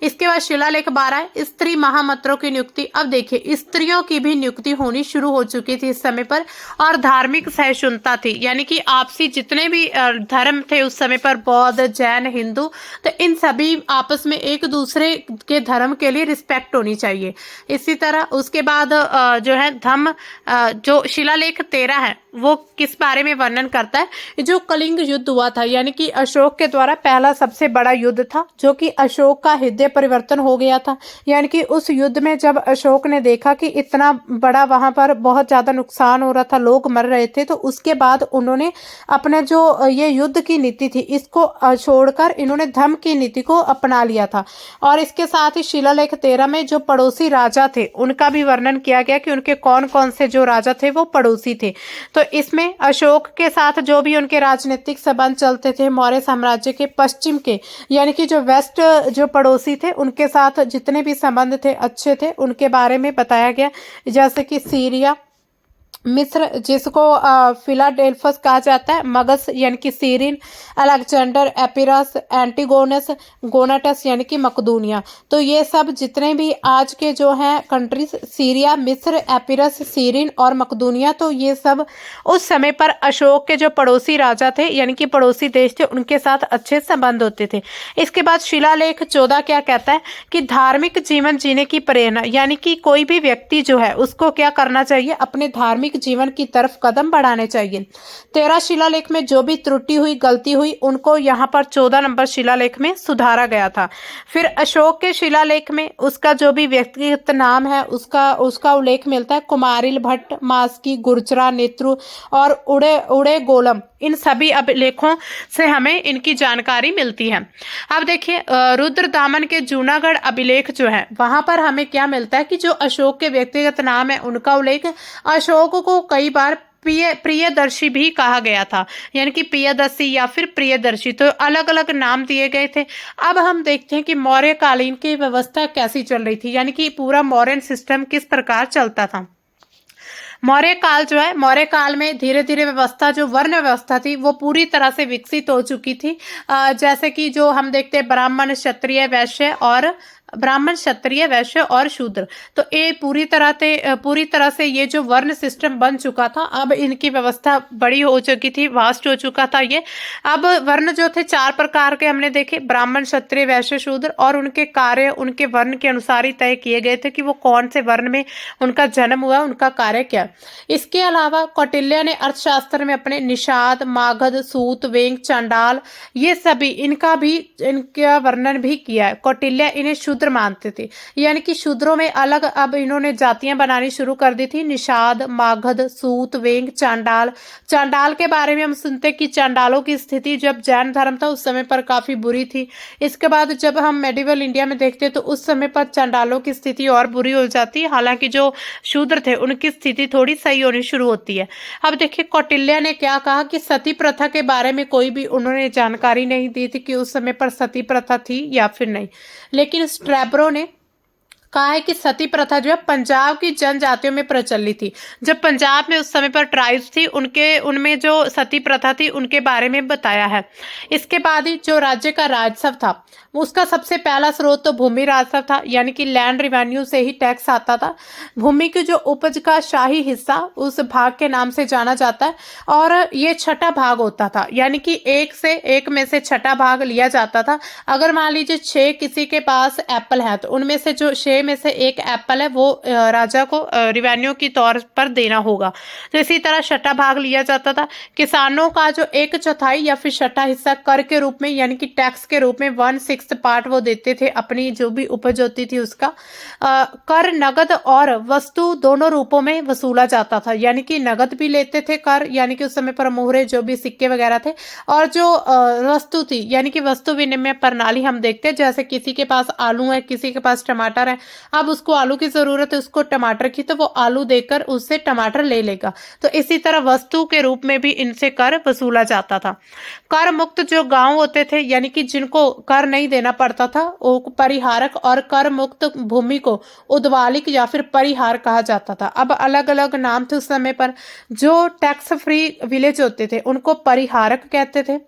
इसके बाद शिलालेख 12 स्त्री महामंत्रों की नियुक्ति। अब देखिए स्त्रियों की भी नियुक्ति होनी शुरू हो चुकी थी इस समय पर, और धार्मिक सहिष्णुता थी, यानी कि आपसी जितने भी धर्म थे उस समय पर, बौद्ध, जैन, हिंदू, तो इन सभी आपस में एक दूसरे के धर्म के लिए रिस्पेक्ट होनी चाहिए। इसी तरह उसके बाद जो है धम्म, जो शिलालेख 13 है वो किस बारे में वर्णन करता है, जो कलिंग युद्ध हुआ था, यानी कि अशोक के द्वारा पहला सबसे बड़ा युद्ध था, जो कि अशोक का हृदय परिवर्तन हो गया था। यानी कि उस युद्ध में जब अशोक ने देखा कि इतना बड़ा वहां पर बहुत ज्यादा नुकसान हो रहा था, लोग मर रहे थे, तो उसके बाद उन्होंने अपने जो ये युद्ध की नीति थी इसको छोड़कर इन्होंने धम्म की नीति को अपना लिया था। और इसके साथ ही शिलालेख 13 में जो पड़ोसी राजा थे उनका भी वर्णन किया गया कि उनके कौन कौन से जो राजा थे वो पड़ोसी थे। तो इसमें अशोक के साथ जो भी उनके राजनीतिक संबंध चलते थे, मौर्य साम्राज्य के पश्चिम के, यानी कि जो वेस्ट जो पड़ोसी थे उनके साथ जितने भी संबंध थे अच्छे थे, उनके बारे में बताया गया। जैसे कि सीरिया, मिस्र जिसको फिलाडेल्फस कहा जाता है, मगध यानी कि सीरिन, अलेक्जेंडर, एपिरस, एंटीगोनस, गोनाटस यानी कि मकदूनिया, तो ये सब जितने भी आज के जो हैं कंट्रीज, सीरिया, मिस्र, एपिरस, सीरिन और मकदूनिया, तो ये सब उस समय पर अशोक के जो पड़ोसी राजा थे यानी कि पड़ोसी देश थे, उनके साथ अच्छे संबंध होते थे। इसके बाद शिलालेख 14 क्या कहता है कि धार्मिक जीवन जीने की प्रेरणा, यानी कि कोई भी व्यक्ति जो है उसको क्या करना चाहिए, अपने धार्मिक जीवन की तरफ कदम बढ़ाने चाहिए। 13 शिलालेख में जो भी त्रुटि हुई, गलती हुई, उनको यहाँ पर 14 नंबर शिलालेख में सुधारा गया था। फिर अशोक के शिलालेख में उसका जो भी व्यक्तिगत नाम है उसका उल्लेख मिलता है। कुमारिल भट्ट, मास्की, गुर्जरा, नेत्रु और उड़े गोलम, इन सभी अभिलेखों से हमें इनकी जानकारी मिलती है। अब देखिए रुद्रदामन के जूनागढ़ अभिलेख जो है वहां पर हमें क्या मिलता है कि जो अशोक के व्यक्तिगत नाम है उनका उल्लेख, अशोक को कई बार प्रियदर्शी भी कहा गया था, यानी कि प्रियदर्शी या फिर प्रियदर्शी, तो अलग अलग नाम दिए गए थे। अब हम देखते हैं कि मौर्य कालीन की व्यवस्था कैसी चल रही थी, यानी कि पूरा मौर्यन सिस्टम किस प्रकार चलता था। मौर्य काल जो है, मौर्य काल में धीरे धीरे व्यवस्था, जो वर्ण व्यवस्था थी वो पूरी तरह से विकसित हो चुकी थी। जैसे कि जो हम देखते हैं ब्राह्मण क्षत्रिय वैश्य और शूद्र, तो ये पूरी तरह से ये जो वर्ण सिस्टम बन चुका था, अब इनकी व्यवस्था बड़ी हो चुकी थी, वास्ट हो चुका था ये। अब वर्ण जो थे 4 प्रकार के हमने देखे, ब्राह्मण क्षत्रिय वैश्य शूद्र, और उनके कार्य उनके वर्ण के अनुसार ही तय किए गए थे कि वो कौन से वर्ण में उनका जन्म हुआ, उनका कार्य क्या। इसके अलावा कौटिल्य ने अर्थशास्त्र में अपने निषाद, मागध, सूत, वेंग, चांडाल, ये सभी इनका वर्णन भी किया है। कौटिल्य इन्हें शूद्र मानते थे, यानी कि शूद्रों में अलग अब इन्होंने जातियां बनानी शुरू कर दी थी। निषाद, मागध, सूत, वेंग, चांडाल। चांडाल के बारे में हम सुनते कि चांडालों की स्थिति जब जैन धर्म था उस समय पर काफी बुरी थी। इसके बाद जब हम मेडिवल इंडिया में देखते तो उस समय पर चांडालों की स्थिति और बुरी हो जाती है, हालांकि जो शूद्र थे उनकी स्थिति थोड़ी सही होनी शुरू होती है। अब देखिए कौटिल्य ने क्या कहा कि सती प्रथा के बारे में कोई भी उन्होंने जानकारी नहीं दी थी कि उस समय पर सती प्रथा थी या फिर नहीं, लेकिन स्ट्रैबरो ने कहा है कि सती प्रथा जो है पंजाब की जनजातियों में प्रचलित थी। जब पंजाब में उस समय पर ट्राइब्स थी, उनमें जो सती प्रथा थी उनके बारे में बताया है। इसके बाद ही जो राज्य का राजस्व था, उसका सबसे पहला स्रोत तो भूमि राजस्व था, यानी कि लैंड रिवेन्यू से ही टैक्स आता था। भूमि की जो उपज का शाही हिस्सा उस भाग के नाम से जाना जाता है, और ये छठा भाग होता था, यानी कि एक में से छठा भाग लिया जाता था। अगर मान लीजिए 6 किसी के पास एप्पल है, तो उनमें से जो 6 में से एक एप्पल है वो राजा को रिवेन्यू की तौर पर देना होगा। तो इसी तरह छठा भाग लिया जाता था। किसानों का जो 1/4 या फिर छठा हिस्सा कर के रूप में, यानी कि टैक्स के रूप में 1/6 पार्ट वो देते थे, अपनी जो भी उपज होती थी उसका। कर नगद और वस्तु दोनों रूपों में वसूला जाता था, यानी कि नगद भी लेते थे कर, यानी कि उस समय पर मोहरे जो भी सिक्के वगैरह थे, और जो वस्तु थी, यानी कि वस्तु विनिमय प्रणाली हम देखते हैं, जैसे किसी के पास आलू है, किसी के पास टमाटर है, अब उसको आलू की जरूरत है, उसको टमाटर की, तो वो आलू देकर उससे टमाटर ले लेगा। तो इसी तरह वस्तु के रूप में भी इनसे कर वसूला जाता था। कर मुक्त जो गांव होते थे, यानी कि जिनको कर नहीं देना पड़ता था, वो परिहारक, और कर मुक्त भूमि को उद्वालिक या फिर परिहार कहा जाता था। अब अलग अलग नाम थे उस समय पर। जो टैक्स फ्री विलेज होते थे उनको परिहारक कहते थे,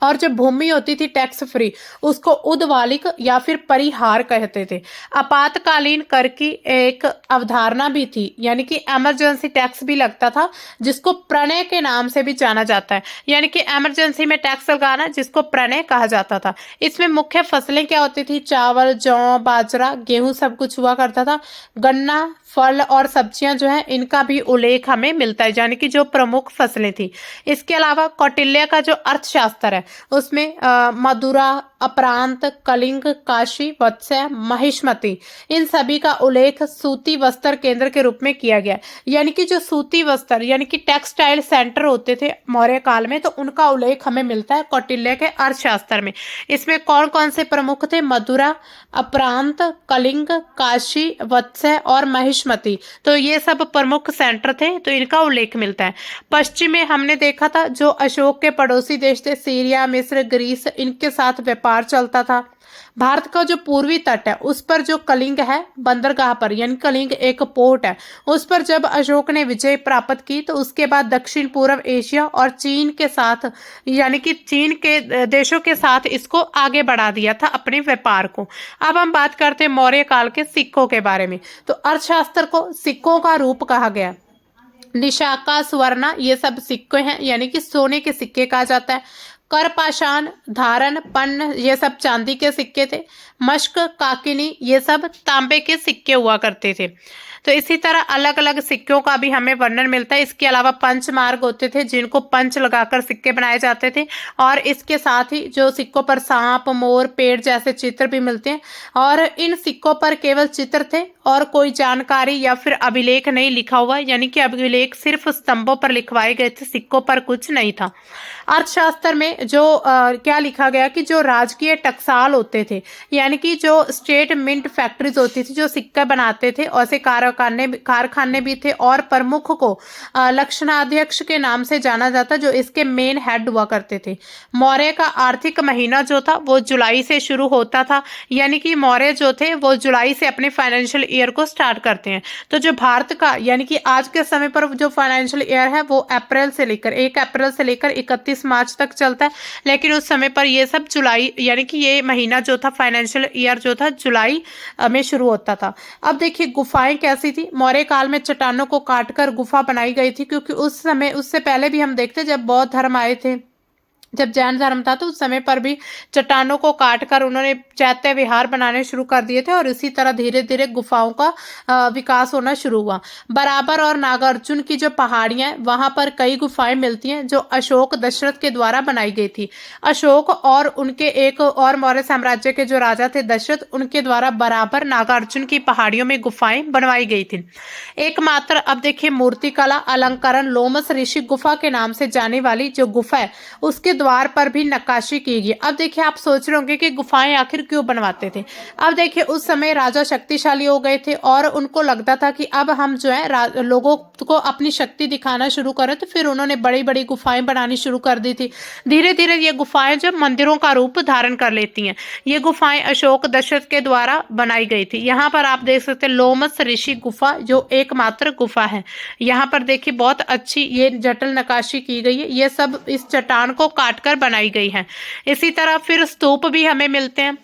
और जो भूमि होती थी टैक्स फ्री उसको उद्वालिक या फिर परिहार कहते थे। आपातकालीन कर की एक अवधारणा भी थी, यानी कि इमरजेंसी टैक्स भी लगता था, जिसको प्रणय के नाम से भी जाना जाता है, यानी कि इमरजेंसी में टैक्स लगाना जिसको प्रणय कहा जाता था। इसमें मुख्य फसलें क्या होती थी, चावल, जौ, बाजरा, गेहूं सब कुछ हुआ करता था। गन्ना, फल और सब्जियां जो है इनका भी उल्लेख हमें मिलता है, यानी कि जो प्रमुख फसलें थी। इसके अलावा कौटिल्य का जो अर्थशास्त्र है उसमें मदुरा, अपरांत, कलिंग, काशी, वत्स्य, महिष्मति, इन सभी का उल्लेख सूती वस्त्र केंद्र के रूप में किया गया, यानी कि जो सूती वस्त्र यानी कि टेक्सटाइल सेंटर होते थे मौर्य काल में, तो उनका उल्लेख हमें मिलता है कौटिल्य के अर्थशास्त्र में। इसमें कौन कौन से प्रमुख थे, मदुरा, अपरांत, कलिंग, काशी, वत्स्य और महिष्मति, तो ये सब प्रमुख सेंटर थे, तो इनका उल्लेख मिलता है। पश्चिम में हमने देखा था जो अशोक के पड़ोसी देश थे, सीरिया, मिस्र, ग्रीस, इनके साथ व्यापार चलता था। भारत का जो पूर्वी तट है उस पर जो कलिंग है, बंदरगाह पर, यानी कलिंग एक पोर्ट है, उस पर जब अशोक ने विजय प्राप्त की तो उसके बाद दक्षिण पूर्व एशिया और चीन के साथ, यानी कि चीन के देशों के साथ इसको आगे बढ़ा दिया था अपने व्यापार को। अब हम बात करते हैं मौर्य काल के सिक्कों के बारे में। तो अर्थशास्त्र को सिक्कों का रूप कहा गया। निशाका, सुवर्णा, ये सब सिक्के हैं, यानी कि सोने के सिक्के कहा जाता है। कर, पाषाण, धारण, पन्न, ये सब चांदी के सिक्के थे। मश्क, काकिनी, ये सब तांबे के सिक्के हुआ करते थे। तो इसी तरह अलग अलग सिक्कों का भी हमें वर्णन मिलता है। इसके अलावा पंच मार्ग होते थे जिनको पंच लगाकर सिक्के बनाए जाते थे, और इसके साथ ही जो सिक्कों पर सांप, मोर, पेड़ जैसे चित्र भी मिलते हैं, और इन सिक्कों पर केवल चित्र थे और कोई जानकारी या फिर अभिलेख नहीं लिखा हुआ, यानी कि अभिलेख सिर्फ स्तंभों पर लिखवाए गए थे, सिक्कों पर कुछ नहीं था। अर्थशास्त्र में जो क्या लिखा गया कि जो राजकीय टकसाल होते थे, यानी कि जो स्टेट मिंट फैक्ट्रीज होती थी, जो सिक्के बनाते थे, ऐसे कारखाने भी थे, और प्रमुख को लक्षणाध्यक्ष के नाम से जाना जाता, जो इसके मेन हेड हुआ करते थे। मौर्य का आर्थिक महीना जो था वो जुलाई से शुरू होता था, यानी कि मौर्य जो थे वो जुलाई से अपने फाइनेंशियल ईयर को स्टार्ट करते हैं। तो जो भारत का यानी कि आज के समय पर जो फाइनेंशियल ईयर है वो 1 अप्रैल से लेकर 31 मार्च तक चलता है, लेकिन उस समय पर ये सब जुलाई यानी कि ये महीना जो था फाइनेंशियल ईयर जो था जुलाई में शुरू होता था। अब देखिए गुफाएं कैसी थी। मौर्य काल में चट्टानों को काटकर गुफा बनाई गई थी, क्योंकि उस समय उससे पहले भी हम देखते जब बौद्ध धर्म आए थे, जब जैन धर्म था, तो उस समय पर भी चट्टानों को काटकर उन्होंने चैत्य विहार बनाने शुरू कर दिए थे, और इसी तरह धीरे धीरे गुफाओं का विकास होना शुरू हुआ। बराबर और नागार्जुन की जो पहाड़ियां वहां पर कई गुफाएं मिलती हैं, जो अशोक दशरथ के द्वारा बनाई गई थी। अशोक और उनके एक और मौर्य साम्राज्य के जो राजा थे दशरथ, उनके द्वारा बराबर नागार्जुन की पहाड़ियों में गुफाएं बनवाई गई थी। एकमात्र अब देखिए मूर्तिकला अलंकरण लोमस ऋषि गुफा के नाम से जाने वाली जो गुफा है उसके द्वार पर भी नक्काशी की गई। अब देखिए आप सोच रहे होंगे कि गुफाएं आखिर क्यों बनवाते थे। अब देखिए उस समय राजा शक्तिशाली हो गए थे, और उनको लगता था कि अब हम जो है लोगों को अपनी शक्ति दिखाना शुरू करें, तो फिर उन्होंने बड़ी बड़ी गुफाएं बनानी शुरू कर दी थी। धीरे धीरे ये गुफाएं जब मंदिरों का रूप धारण कर लेती हैं। ये गुफाएं अशोक दशरथ के द्वारा बनाई गई थी। यहाँ पर आप देख सकते हैं लोमस ऋषि गुफा, जो एकमात्र गुफा है। यहाँ पर देखिए बहुत अच्छी ये जटिल नक्काशी की गई है। ये सब इस चट्टान को काटकर बनाई गई है। इसी तरह फिर स्तूप भी हमें मिलते हैं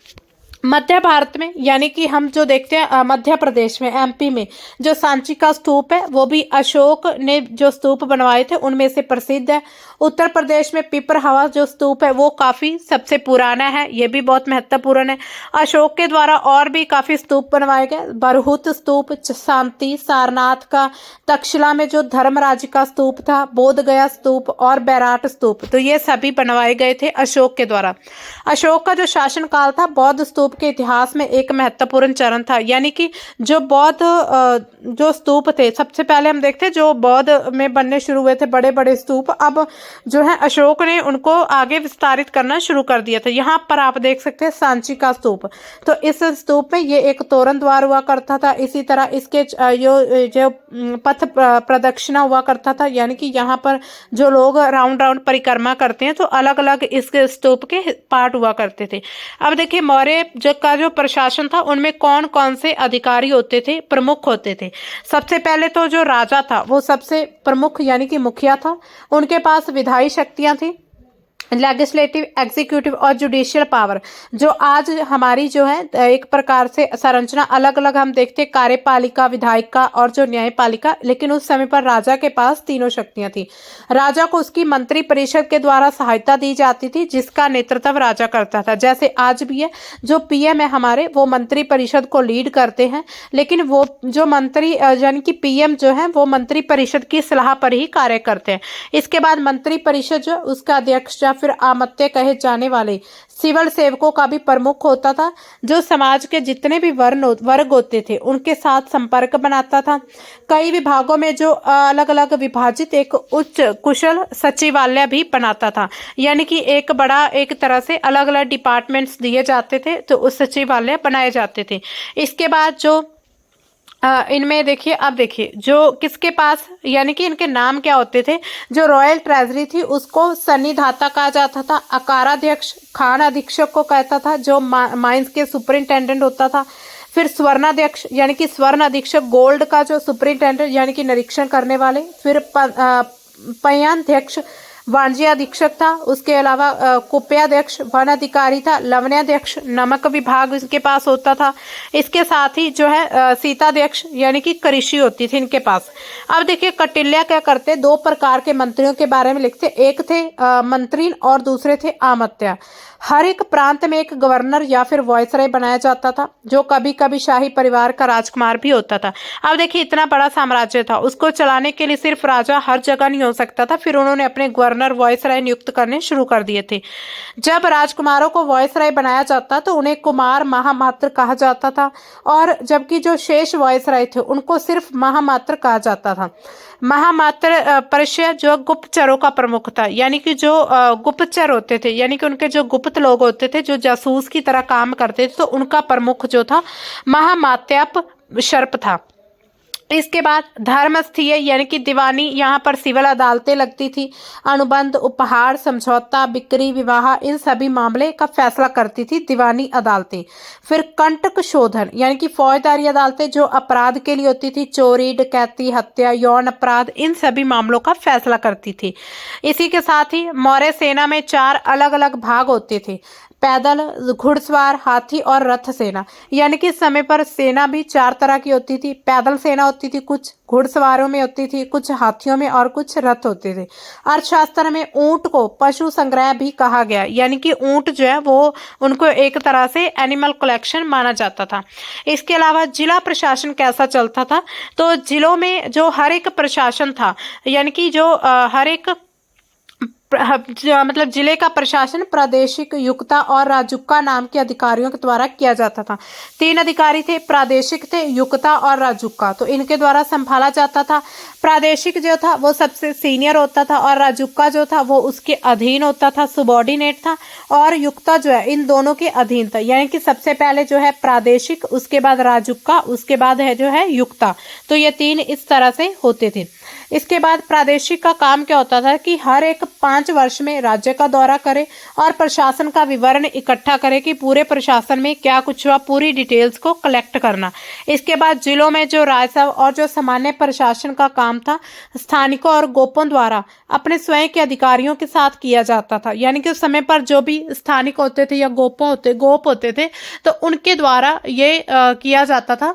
मध्य भारत में, यानी कि हम जो देखते हैं मध्य प्रदेश में, एमपी में जो सांची का स्तूप है वो भी अशोक ने जो स्तूप बनवाए थे उनमें से प्रसिद्ध है। उत्तर प्रदेश में पिपरहवा जो स्तूप है वो काफी सबसे पुराना है, ये भी बहुत महत्वपूर्ण है। अशोक के द्वारा और भी काफी स्तूप बनवाए गए, बरहुत स्तूप, शांति सारनाथ का, तक्षशिला में जो धर्मराज का स्तूप था, बोध गया स्तूप और बैराट स्तूप, तो ये सभी बनवाए गए थे अशोक के द्वारा। अशोक का जो शासन काल था बौद्ध स्तूप के इतिहास में एक महत्वपूर्ण चरण था, यानी कि जो बौद्ध जो स्तूप थे, सबसे पहले हम देखते हैं जो बौद्ध में बनने शुरू हुए थे बड़े बड़े स्तूप, अब जो है अशोक ने उनको आगे विस्तारित करना शुरू कर दिया था। यहाँ पर आप देख सकते हैं सांची का स्तूप, तो इस स्तूप में ये एक तोरण द्वार हुआ करता था। इसी तरह इसके जो पथ प्रदक्षिणा हुआ करता था, यानी कि यहाँ पर जो लोग राउंड राउंड परिक्रमा करते हैं तो अलग अलग इस स्तूप के पार्ट हुआ करते थे। अब देखिए मौर्य का जो प्रशासन था उनमें कौन कौन से अधिकारी होते थे, प्रमुख होते थे। सबसे पहले तो जो राजा था वो सबसे प्रमुख यानी कि मुखिया था। उनके पास विधायी शक्तियां थी, लेजिस्लेटिव, एग्जीक्यूटिव और जुडिशियल पावर। जो आज हमारी जो है एक प्रकार से संरचना अलग अलग हम देखते हैं, कार्यपालिका, विधायिका और जो न्यायपालिका, लेकिन उस समय पर राजा के पास तीनों शक्तियां थी। राजा को उसकी मंत्री परिषद के द्वारा सहायता दी जाती थी, जिसका नेतृत्व राजा करता था। जैसे आज भी है, जो पीएम है हमारे वो मंत्री परिषद को लीड करते हैं, लेकिन वो जो मंत्री यानी कि पीएम जो है वो मंत्री परिषद की सलाह पर ही कार्य करते हैं। इसके बाद मंत्री परिषद जो उसका अध्यक्ष फिर आमत्य कहे जाने वाले सिविल सेवकों का भी प्रमुख होता था, जो समाज के जितने भी वर्ग होते थे उनके साथ संपर्क बनाता था। कई विभागों में जो अलग अलग विभाजित एक उच्च कुशल सचिवालय भी बनाता था, यानी कि एक बड़ा एक तरह से अलग अलग डिपार्टमेंट्स दिए जाते थे तो उस सचिवालय बनाए जाते थे। इसके बाद जो इनमें देखिए, अब देखिए जो किसके पास यानी कि इनके नाम क्या होते थे। जो रॉयल ट्रेजरी थी उसको सन्निधाता कहा जाता था। अकाराध्यक्ष खान अधीक्षक को कहता था, जो माइंस के सुपरिंटेंडेंट होता था। फिर स्वर्णाध्यक्ष यानी कि स्वर्ण अधीक्षक, गोल्ड का जो सुपरिंटेंडेंट यानी कि निरीक्षण करने वाले। फिर पयाध्यक्ष वाणिज्य अधीक्षक था। उसके अलावा कुप्याध्यक्ष वन अधिकारी था। लवण्याध्यक्ष नमक विभाग इसके पास होता था। इसके साथ ही जो है सीताध्यक्ष यानी कि कृषि होती थी इनके पास। अब देखिए कौटिल्य क्या करते, दो प्रकार के मंत्रियों के बारे में लिखते, एक थे मंत्री और दूसरे थे आमत्या। हर एक प्रांत में एक गवर्नर या फिर वॉइसरॉय बनाया जाता था, जो कभी कभी शाही परिवार का राजकुमार भी होता था। अब देखिए, इतना बड़ा साम्राज्य था, उसको चलाने के लिए सिर्फ राजा हर जगह नहीं हो सकता था। फिर उन्होंने अपने गवर्नर वॉइसरॉय नियुक्त करने शुरू कर दिए थे। जब राजकुमारों को वॉइसरॉय बनाया जाता तो उन्हें कुमार महामात्र कहा जाता था, और जबकि जो शेष वॉइसरॉय थे उनको सिर्फ महामात्र कहा जाता था। महामात्र परिषद जो गुप्तचरों का प्रमुख था, यानी कि जो गुप्तचर होते थे, यानी कि उनके जो गुप्त लोग होते थे, जो जासूस की तरह काम करते थे, तो उनका प्रमुख जो था महामात्याप शर्प था। इसके बाद धर्मस्थीय यानी कि दीवानी, यहाँ पर सिविल अदालतें लगती थी। अनुबंध, उपहार, समझौता, बिक्री, विवाह, इन सभी मामले का फैसला करती थी दीवानी अदालतें। फिर कंटक शोधन यानी कि फौजदारी अदालतें, जो अपराध के लिए होती थी, चोरी, डकैती, हत्या, यौन अपराध, इन सभी मामलों का फैसला करती थी। इसी के साथ ही मौर्य सेना में 4 अलग अलग भाग होते थे: पैदल, घुड़सवार, हाथी और रथ सेना। यानी कि इस समय पर सेना भी 4 तरह की होती थी। पैदल सेना होती थी, कुछ घुड़सवारों में होती थी, कुछ हाथियों में, और कुछ रथ होते थे। अर्थशास्त्र में ऊंट को पशु संग्रह भी कहा गया, यानी कि ऊंट जो है वो उनको एक तरह से एनिमल कलेक्शन माना जाता था। इसके अलावा जिला प्रशासन कैसा चलता था, तो जिलों में जो हर एक प्रशासन था, यानी कि जो हर एक मतलब जिले का प्रशासन प्रादेशिक, युक्ता और राजुक्का नाम के अधिकारियों के द्वारा किया जाता था। 3 अधिकारी थे, प्रादेशिक थे, युक्ता और राजुक्का, तो इनके द्वारा संभाला जाता था। प्रादेशिक जो था वो सबसे सीनियर होता था, और राजुक्का जो था वो उसके अधीन होता था, सुबॉर्डिनेट था, और युक्ता जो है इन दोनों के अधीन था। यानी कि सबसे पहले जो है प्रादेशिक, उसके बाद राजुक्का, उसके बाद है जो है युक्ता। तो ये 3 इस तरह से होते थे। इसके बाद प्रादेशिक का काम क्या होता था कि हर एक 5 वर्ष में राज्य का दौरा करे और प्रशासन का विवरण इकट्ठा करे कि पूरे प्रशासन में क्या कुछ हुआ, पूरी डिटेल्स को कलेक्ट करना। इसके बाद जिलों में जो राजस्व और जो सामान्य प्रशासन का काम था, स्थानिकों और गोपों द्वारा अपने स्वयं के अधिकारियों के साथ किया जाता था। यानी कि उस समय पर जो भी स्थानिक होते थे या गोप होते थे, तो उनके द्वारा ये किया जाता था।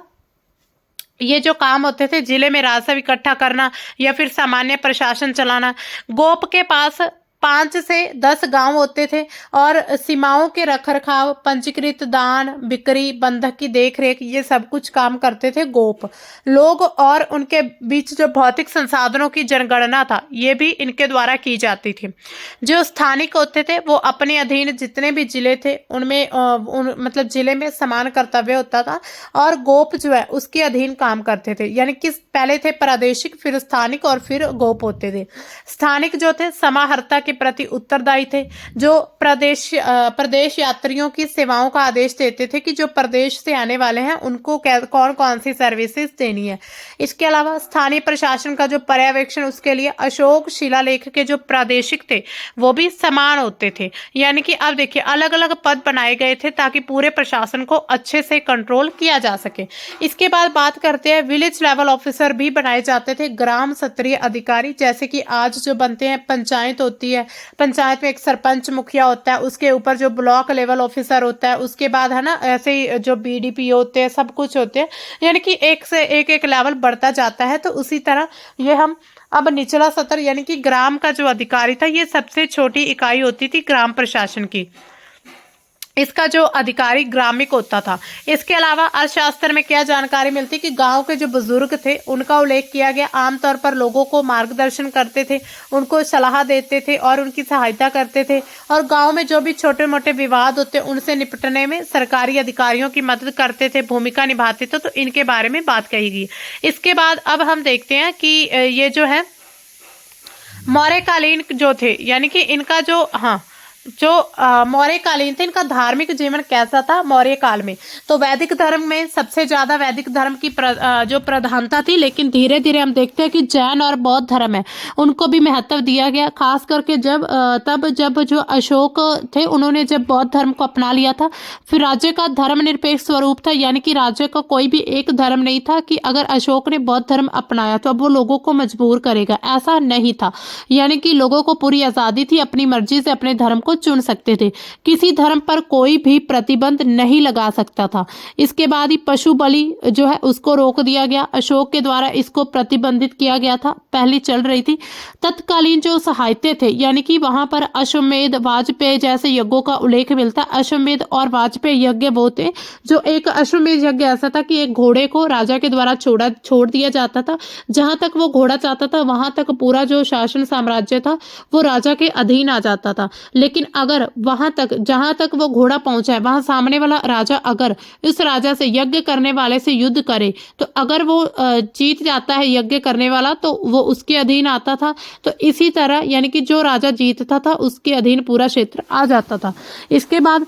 ये जो काम होते थे, जिले में राजस्व इकट्ठा करना या फिर सामान्य प्रशासन चलाना। गोप के पास 5 से 10 गांव होते थे, और सीमाओं के रखरखाव, पंजीकृत दान, बिक्री, बंधक की देखरेख, ये सब कुछ काम करते थे गोप लोग। और उनके बीच जो भौतिक संसाधनों की जनगणना था, ये भी इनके द्वारा की जाती थी। जो स्थानिक होते थे वो अपने अधीन जितने भी जिले थे उनमें मतलब जिले में समान कर्तव्य होता था, और गोप जो है उसके अधीन काम करते थे। यानी कि पहले थे प्रादेशिक, फिर स्थानिक, और फिर गोप होते थे। स्थानिक जो थे समाहर्ता के प्रति उत्तरदायी थे, जो प्रदेश यात्रियों की सेवाओं का आदेश देते थे कि जो प्रदेश से आने वाले हैं उनको कौन कौन सी सर्विसेज देनी है। इसके अलावा स्थानीय प्रशासन का जो पर्यवेक्षण, उसके लिए अशोक शिलालेख के जो प्रादेशिक थे वो भी समान होते थे। यानी कि अब देखिए, अलग अलग पद बनाए गए थे ताकि पूरे प्रशासन को अच्छे से कंट्रोल किया जा सके। इसके बाद बात करते हैं, विलेज लेवल ऑफिसर भी बनाए जाते थे, ग्राम सत्रीय अधिकारी, जैसे कि आज जो बनते हैं। पंचायत होती है, पंचायत में एक सरपंच मुखिया होता है, उसके ऊपर जो ब्लॉक लेवल ऑफिसर होता है, उसके बाद है ना ऐसे ही जो बीडीपी होते हैं, सब कुछ होते हैं। यानी कि एक से एक लेवल बढ़ता जाता है। तो उसी तरह ये हम अब निचला सत्र यानी कि ग्राम का जो अधिकारी था, ये सबसे छोटी इकाई होती थी ग्राम प्रशासन की। इसका जो अधिकारी ग्रामिक होता था। इसके अलावा अर्थशास्त्र में क्या जानकारी मिलती कि गांव के जो बुजुर्ग थे उनका उल्लेख किया गया। आमतौर पर लोगों को मार्गदर्शन करते थे, उनको सलाह देते थे और उनकी सहायता करते थे, और गांव में जो भी छोटे मोटे विवाद होते उनसे निपटने में सरकारी अधिकारियों की मदद करते थे, भूमिका निभाते थे। तो इनके बारे में बात कही गई। इसके बाद अब हम देखते हैं कि ये जो है मौर्यकालीन जो थे, यानी कि इनका जो मौर्य कालीन थे, इनका धार्मिक जीवन कैसा था मौर्य काल में। तो वैदिक धर्म में सबसे ज्यादा वैदिक धर्म की जो प्रधानता थी, लेकिन धीरे धीरे हम देखते हैं कि जैन और बौद्ध धर्म है उनको भी महत्व दिया गया। खास करके जब जो अशोक थे उन्होंने जब बौद्ध धर्म को अपना लिया था। फिर राज्य का धर्मनिरपेक्ष स्वरूप था, यानी कि राज्य का कोई भी एक धर्म नहीं था कि अगर अशोक ने बौद्ध धर्म अपनाया तो अब वो लोगों को मजबूर करेगा, ऐसा नहीं था। यानी कि लोगों को पूरी आजादी थी अपनी मर्जी से अपने धर्म को चुन सकते थे। किसी धर्म पर कोई भी प्रतिबंध नहीं लगा सकता था। इसके बाद ही पशु बलि जो है उसको रोक दिया गया। अशोक के द्वारा इसको प्रतिबंधित किया गया था, पहले चल रही थी। तत्कालीन जो साहित्य थे यानी कि वहां पर अश्वमेध वाजपेयी जैसे यज्ञों का उल्लेख मिलता है। अश्वमेध और वाजपेयी यज्ञ वो थे जो एक अश्वमेध यज्ञ ऐसा था कि एक घोड़े को राजा के द्वारा छोड़ दिया जाता था। जहां तक वो घोड़ा चाहता था वहां तक पूरा जो शासन साम्राज्य था वो राजा के अधीन आ जाता था। लेकिन अगर वहां तक जहां तक वो घोड़ा पहुंचा है वहां सामने वाला राजा अगर इस राजा से यज्ञ करने वाले से युद्ध करे तो अगर वो जीत जाता है यज्ञ करने वाला तो वो उसके अधीन आता था। तो इसी तरह यानी कि जो राजा जीतता था उसके अधीन पूरा क्षेत्र आ जाता था। इसके बाद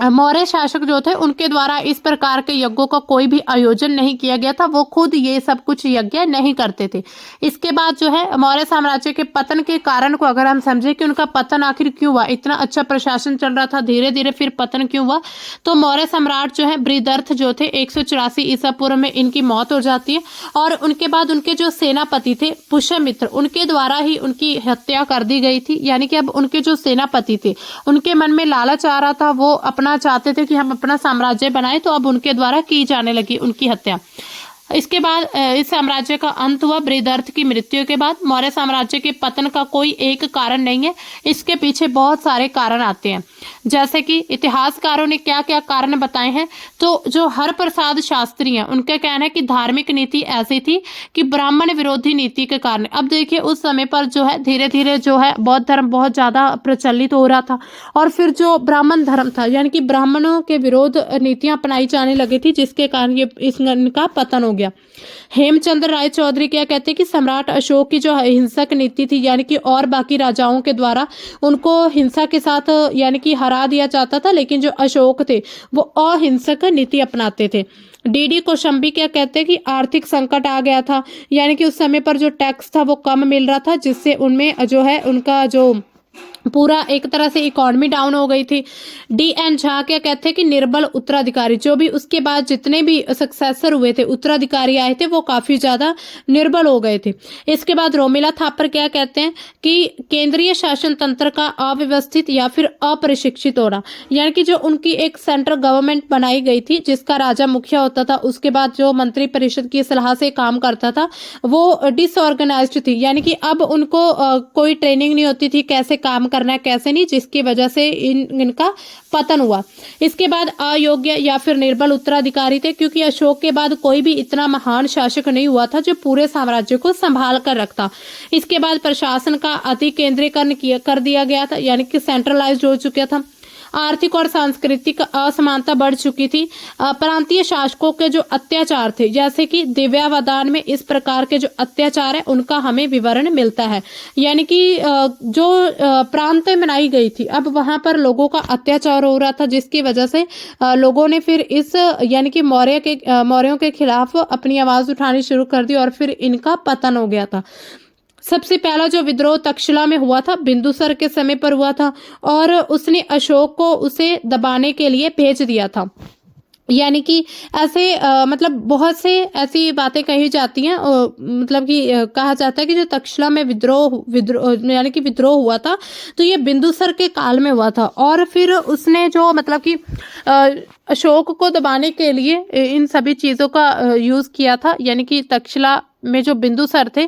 मौर्य शासक जो थे उनके द्वारा इस प्रकार के यज्ञों का कोई भी आयोजन नहीं किया गया था। वो खुद ये सब कुछ यज्ञ नहीं करते थे। इसके बाद जो है मौर्य साम्राज्य के पतन के कारण को अगर हम समझे कि उनका पतन आखिर क्यों हुआ, इतना अच्छा प्रशासन चल रहा था, धीरे धीरे फिर पतन क्यों हुआ, तो मौर्य सम्राट जो है बृहदर्थ जो थे 184 ईसा पूर्व में इनकी मौत हो जाती है। और उनके बाद उनके जो सेनापति थे पुष्यमित्र उनके द्वारा ही उनकी हत्या कर दी गई थी। यानी कि अब उनके जो सेनापति थे उनके मन में लालच आ रहा था, वो अपना चाहते थे कि हम अपना साम्राज्य बनाएं, तो अब उनके द्वारा की जाने लगी उनकी हत्या। इसके बाद इस साम्राज्य का अंत हुआ बृहदर्थ की मृत्यु के बाद। मौर्य साम्राज्य के पतन का कोई एक कारण नहीं है, इसके पीछे बहुत सारे कारण आते हैं। जैसे कि इतिहासकारों ने क्या क्या कारण बताए हैं, तो जो हरप्रसाद शास्त्री हैं उनका कहना है कि धार्मिक नीति ऐसी थी कि ब्राह्मण विरोधी नीति के कारण। अब देखिए उस समय पर जो है धीरे धीरे जो है बौद्ध धर्म बहुत ज्यादा प्रचलित हो रहा था और फिर जो ब्राह्मण धर्म था यानी कि ब्राह्मणों के विरोध नीतियां अपनाई जाने लगी थी, जिसके कारण ये इनका पतन हो गया। हेमचंद्र राय चौधरी क्या कहते हैं कि सम्राट अशोक की जो हिंसक नीति थी यानी कि और बाकी राजाओं के द्वारा उनको हिंसा के साथ यानी कि हरा दिया जाता था, लेकिन जो अशोक थे वो अहिंसक नीति अपनाते थे। डीडी कोशंबी क्या कहते हैं कि आर्थिक संकट आ गया था, यानी कि उस समय पर जो टैक्स था वो कम मिल रहा था, जिससे उनमें जो है उनका जो पूरा एक तरह से इकोनॉमी डाउन हो गई थी। डी.एन. झा क्या कहते हैं कि निर्बल उत्तराधिकारी, जो भी उसके बाद जितने भी सक्सेसर हुए थे उत्तराधिकारी आए थे वो काफी ज्यादा निर्बल हो गए थे। इसके बाद रोमिला थापर क्या कहते हैं कि केंद्रीय शासन तंत्र का अव्यवस्थित या फिर अप्रशिक्षित होना, यानी कि जो उनकी एक सेंट्रल गवर्नमेंट बनाई गई थी जिसका राजा मुखिया होता था, उसके बाद जो मंत्री परिषद की सलाह से काम करता था वो डिसऑर्गेनाइज्ड थी, यानी कि अब उनको कोई ट्रेनिंग नहीं होती थी कैसे काम करना है कैसे नहीं, जिसकी वजह से इनका पतन हुआ। इसके बाद अयोग्य या फिर निर्बल उत्तराधिकारी थे, क्योंकि अशोक के बाद कोई भी इतना महान शासक नहीं हुआ था जो पूरे साम्राज्य को संभाल कर रखता। इसके बाद प्रशासन का अति केंद्रीकरण कर दिया गया था, यानी कि सेंट्रलाइज्ड हो चुका था। आर्थिक और सांस्कृतिक असमानता बढ़ चुकी थी। प्रांतीय शासकों के जो अत्याचार थे, जैसे कि दिव्यावदान में इस प्रकार के जो अत्याचार है उनका हमें विवरण मिलता है, यानी कि जो प्रांत बनाई गई थी अब वहां पर लोगों का अत्याचार हो रहा था, जिसकी वजह से लोगों ने फिर इस यानी कि मौर्यों के खिलाफ अपनी आवाज उठानी शुरू कर दी और फिर इनका पतन हो गया था। सबसे पहला जो विद्रोह तक्षशिला में हुआ था बिंदुसार के समय पर हुआ था और उसने अशोक को उसे दबाने के लिए भेज दिया था। यानी कि ऐसे मतलब बहुत से ऐसी बातें कही जाती हैं, मतलब कि कहा जाता है कि जो तक्षशिला में विद्रोह यानी कि विद्रोह हुआ था तो ये बिंदुसार के काल में हुआ था और फिर उसने जो मतलब कि अशोक को दबाने के लिए इन सभी चीज़ों का यूज़ किया था। यानी कि तक्षशिला में जो बिंदुसार थे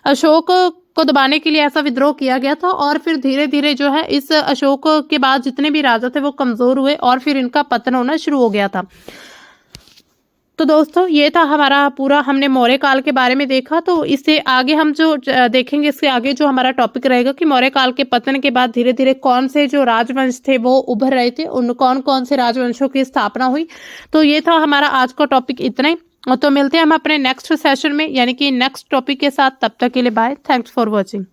अशोक को दबाने के लिए ऐसा विद्रोह किया गया था और फिर धीरे धीरे जो है इस अशोक के बाद जितने भी राजा थे वो कमजोर हुए और फिर इनका पतन होना शुरू हो गया था। तो दोस्तों ये था हमारा पूरा, हमने मौर्य काल के बारे में देखा। तो इससे आगे हम जो देखेंगे, इससे आगे जो हमारा टॉपिक रहेगा कि मौर्य काल के पतन के बाद धीरे धीरे कौन से जो राजवंश थे वो उभर रहे थे, उन कौन कौन से राजवंशों की स्थापना हुई। तो ये था हमारा आज का टॉपिक, इतना ही। तो मिलते हैं हम अपने नेक्स्ट सेशन में यानी कि नेक्स्ट टॉपिक के साथ। तब तक के लिए बाय, थैंक्स फॉर वॉचिंग।